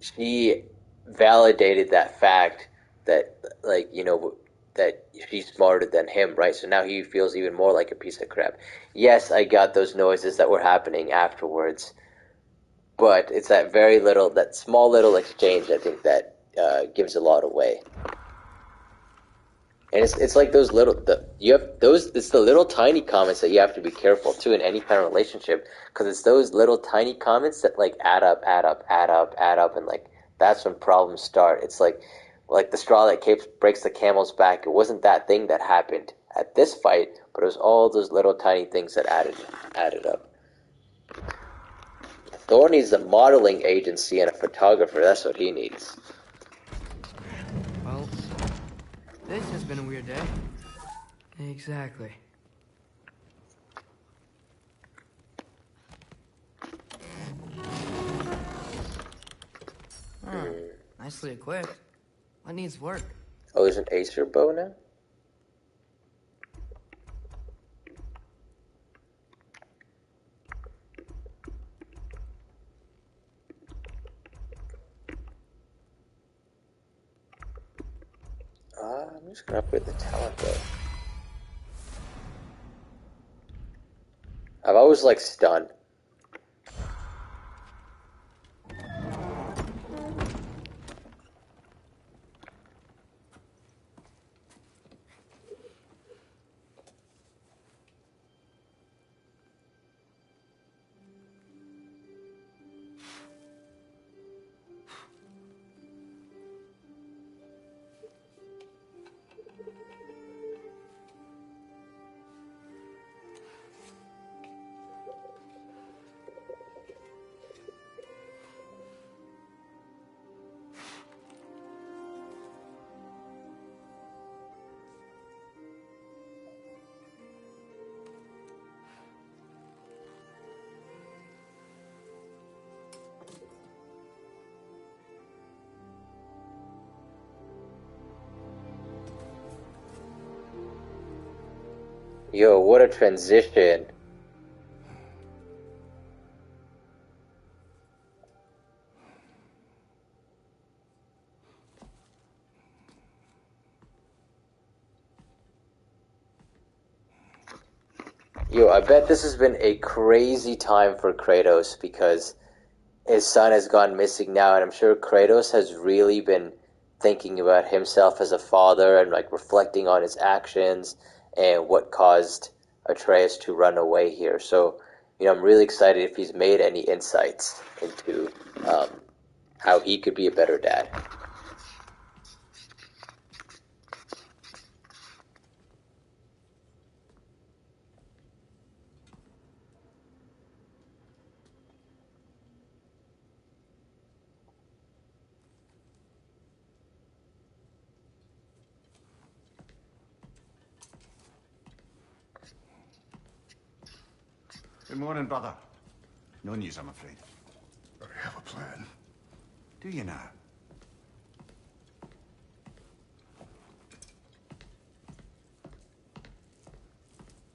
She validated that fact that, like, you know... that she's smarter than him, right? So now he feels even more like a piece of crap. Yes, I got those noises that were happening afterwards, but it's that small little exchange, I think, that gives a lot away. And it's like those it's the little tiny comments that you have to be careful too in any kind of relationship, because it's those little tiny comments that, like, add up, and, like, that's when problems start. It's like the straw that breaks the camel's back. It wasn't that thing that happened at this fight, but it was all those little tiny things that added up. Thor needs a modeling agency and a photographer. That's what he needs. Well, this has been a weird day. Exactly. Nicely equipped. What needs work? Oh, there's an Acer bow now? I'm just gonna upgrade the talent though. I've always liked stun. Yo, what a transition. Yo, I bet this has been a crazy time for Kratos because his son has gone missing now, and I'm sure Kratos has really been thinking about himself as a father and like reflecting on his actions and what caused Atreus to run away here. So, I'm really excited if he's made any insights into how he could be a better dad. Good morning, brother. No news, I'm afraid. I have a plan. Do you now?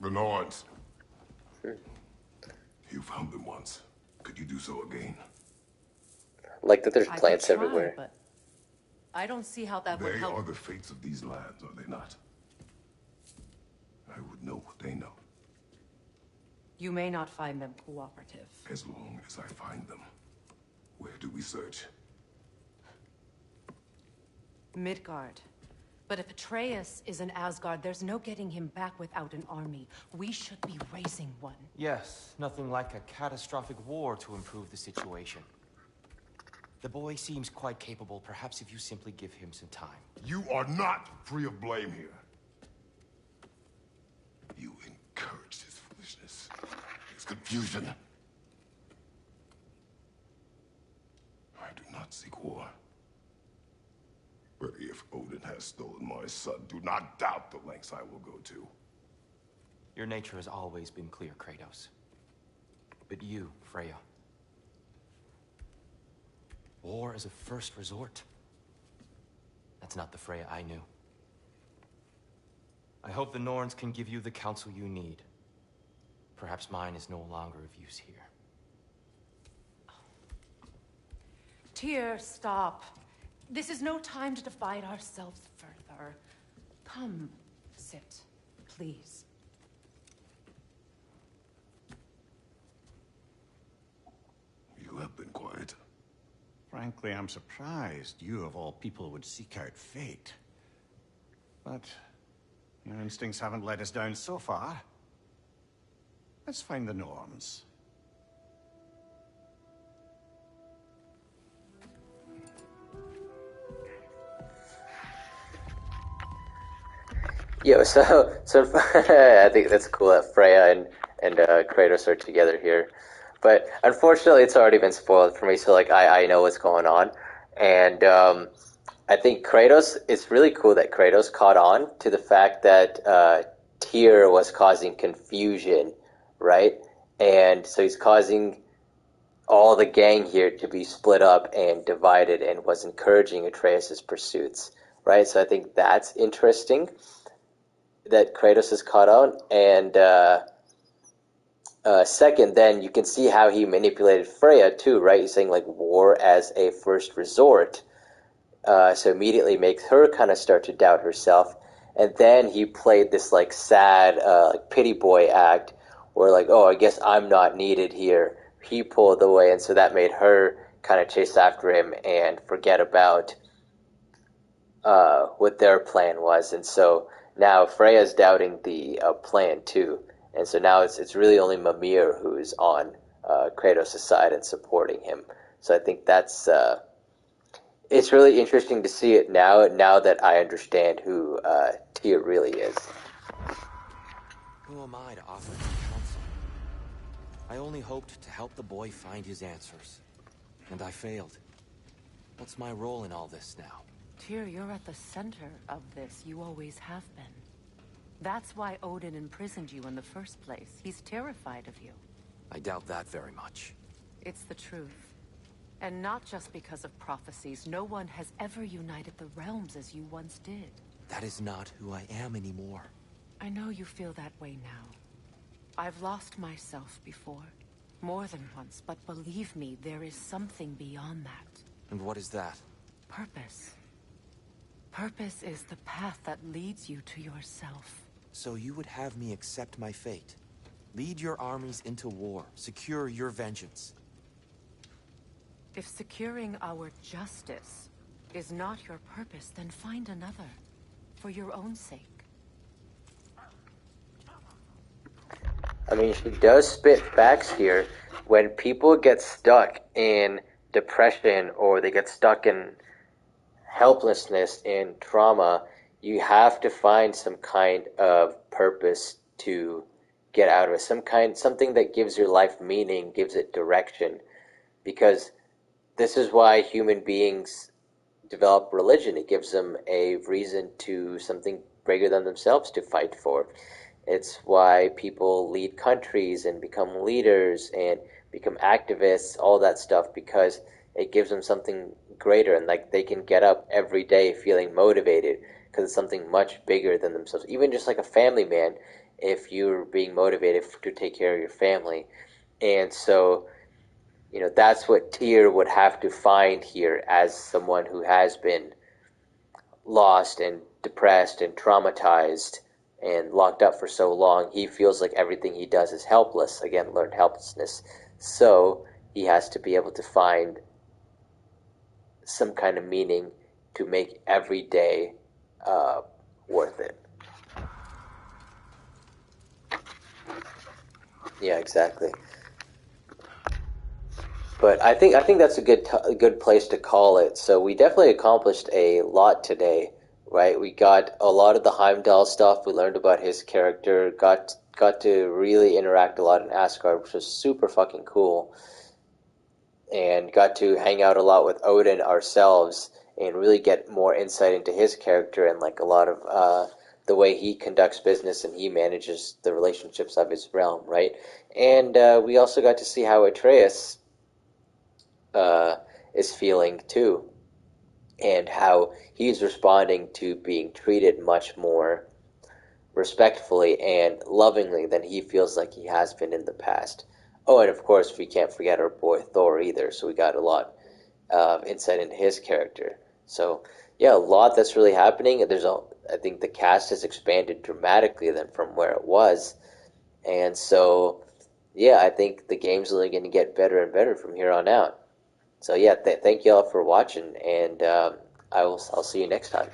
The Nords. You found them once. Could you do so again? Like that there's I could plants try, everywhere. But I don't see how that would They help. are the fates of these lands, are they not? I would know what they know. You may not find them cooperative. As long as I find them. Where do we search? Midgard. But if Atreus is in Asgard, there's no getting him back without an army. We should be raising one. Yes, nothing like a catastrophic war to improve the situation. The boy seems quite capable. Perhaps if you simply give him some time. You are not free of blame here. You encouraged his foolishness, his confusion. I do not seek war. But if Odin has stolen my son, do not doubt the lengths I will go to. Your nature has always been clear, Kratos. But you, Freya. War as a first resort. That's not the Freya I knew. I hope the Norns can give you the counsel you need. Perhaps mine is no longer of use here. Tyr, stop. This is no time to divide ourselves further. Come, sit, please. You have been quiet. Frankly, I'm surprised you, of all people, would seek out fate. But your instincts haven't let us down so far. Let's find the Norns. So I think that's cool that Freya and Kratos are together here. But unfortunately, it's already been spoiled for me, so like I know what's going on. And I think Kratos, it's really cool that Kratos caught on to the fact that Tyr was causing confusion, right? And so he's causing all the gang here to be split up and divided and was encouraging Atreus' pursuits, right? So I think that's interesting that Kratos is caught on. And second, then you can see how he manipulated Freya too, right? He's saying like war as a first resort. So immediately makes her kind of start to doubt herself. And then he played this like sad like pity boy act where like, oh, I guess I'm not needed here. He pulled away, and so that made her kind of chase after him and forget about what their plan was. And so now Freya's doubting the plan too. And so now it's really only Mimir who's on Kratos' side and supporting him. So I think that's it's really interesting to see it now that I understand who Tyr really is. Who am I to offer him counsel? I only hoped to help the boy find his answers. And I failed. What's my role in all this now? Tyr, you're at the center of this. You always have been. That's why Odin imprisoned you in the first place. He's terrified of you. I doubt that very much. It's the truth. And not just because of prophecies. No one has ever united the realms as you once did. That is not who I am anymore. I know you feel that way now. I've lost myself before. More than once, but believe me, there is something beyond that. And what is that? Purpose. Purpose is the path that leads you to yourself. So you would have me accept my fate? Lead your armies into war, secure your vengeance. If securing our justice is not your purpose, then find another. For your own sake. I mean, she does spit facts here. When people get stuck in depression or they get stuck in helplessness and trauma, you have to find some kind of purpose to get out of it. Something that gives your life meaning, gives it direction. Because this is why human beings develop religion. It gives them a reason to something bigger than themselves to fight for. It's why people lead countries and become leaders and become activists, all that stuff, because it gives them something greater, and like they can get up every day feeling motivated because it's something much bigger than themselves. Even just like a family man, if you're being motivated to take care of your family. And so, that's what Tyr would have to find here as someone who has been lost and depressed and traumatized and locked up for so long. He feels like everything he does is helpless. Again, learned helplessness. So he has to be able to find some kind of meaning to make every day worth it. Yeah, exactly. But I think that's a good place to call it. So we definitely accomplished a lot today, right? We got a lot of the Heimdall stuff. We learned about his character. Got to really interact a lot in Asgard, which was super fucking cool. And got to hang out a lot with Odin ourselves and really get more insight into his character and like a lot of the way he conducts business and he manages the relationships of his realm, right? And we also got to see how Atreus is feeling too, and how he's responding to being treated much more respectfully and lovingly than he feels like he has been in the past. Oh, and of course we can't forget our boy Thor either, so we got a lot of insight into his character. So yeah, a lot that's really happening. I think the cast has expanded dramatically than from where it was, and so yeah, I think the game's only going to get better and better from here on out. So yeah, thank you all for watching, and I'll see you next time.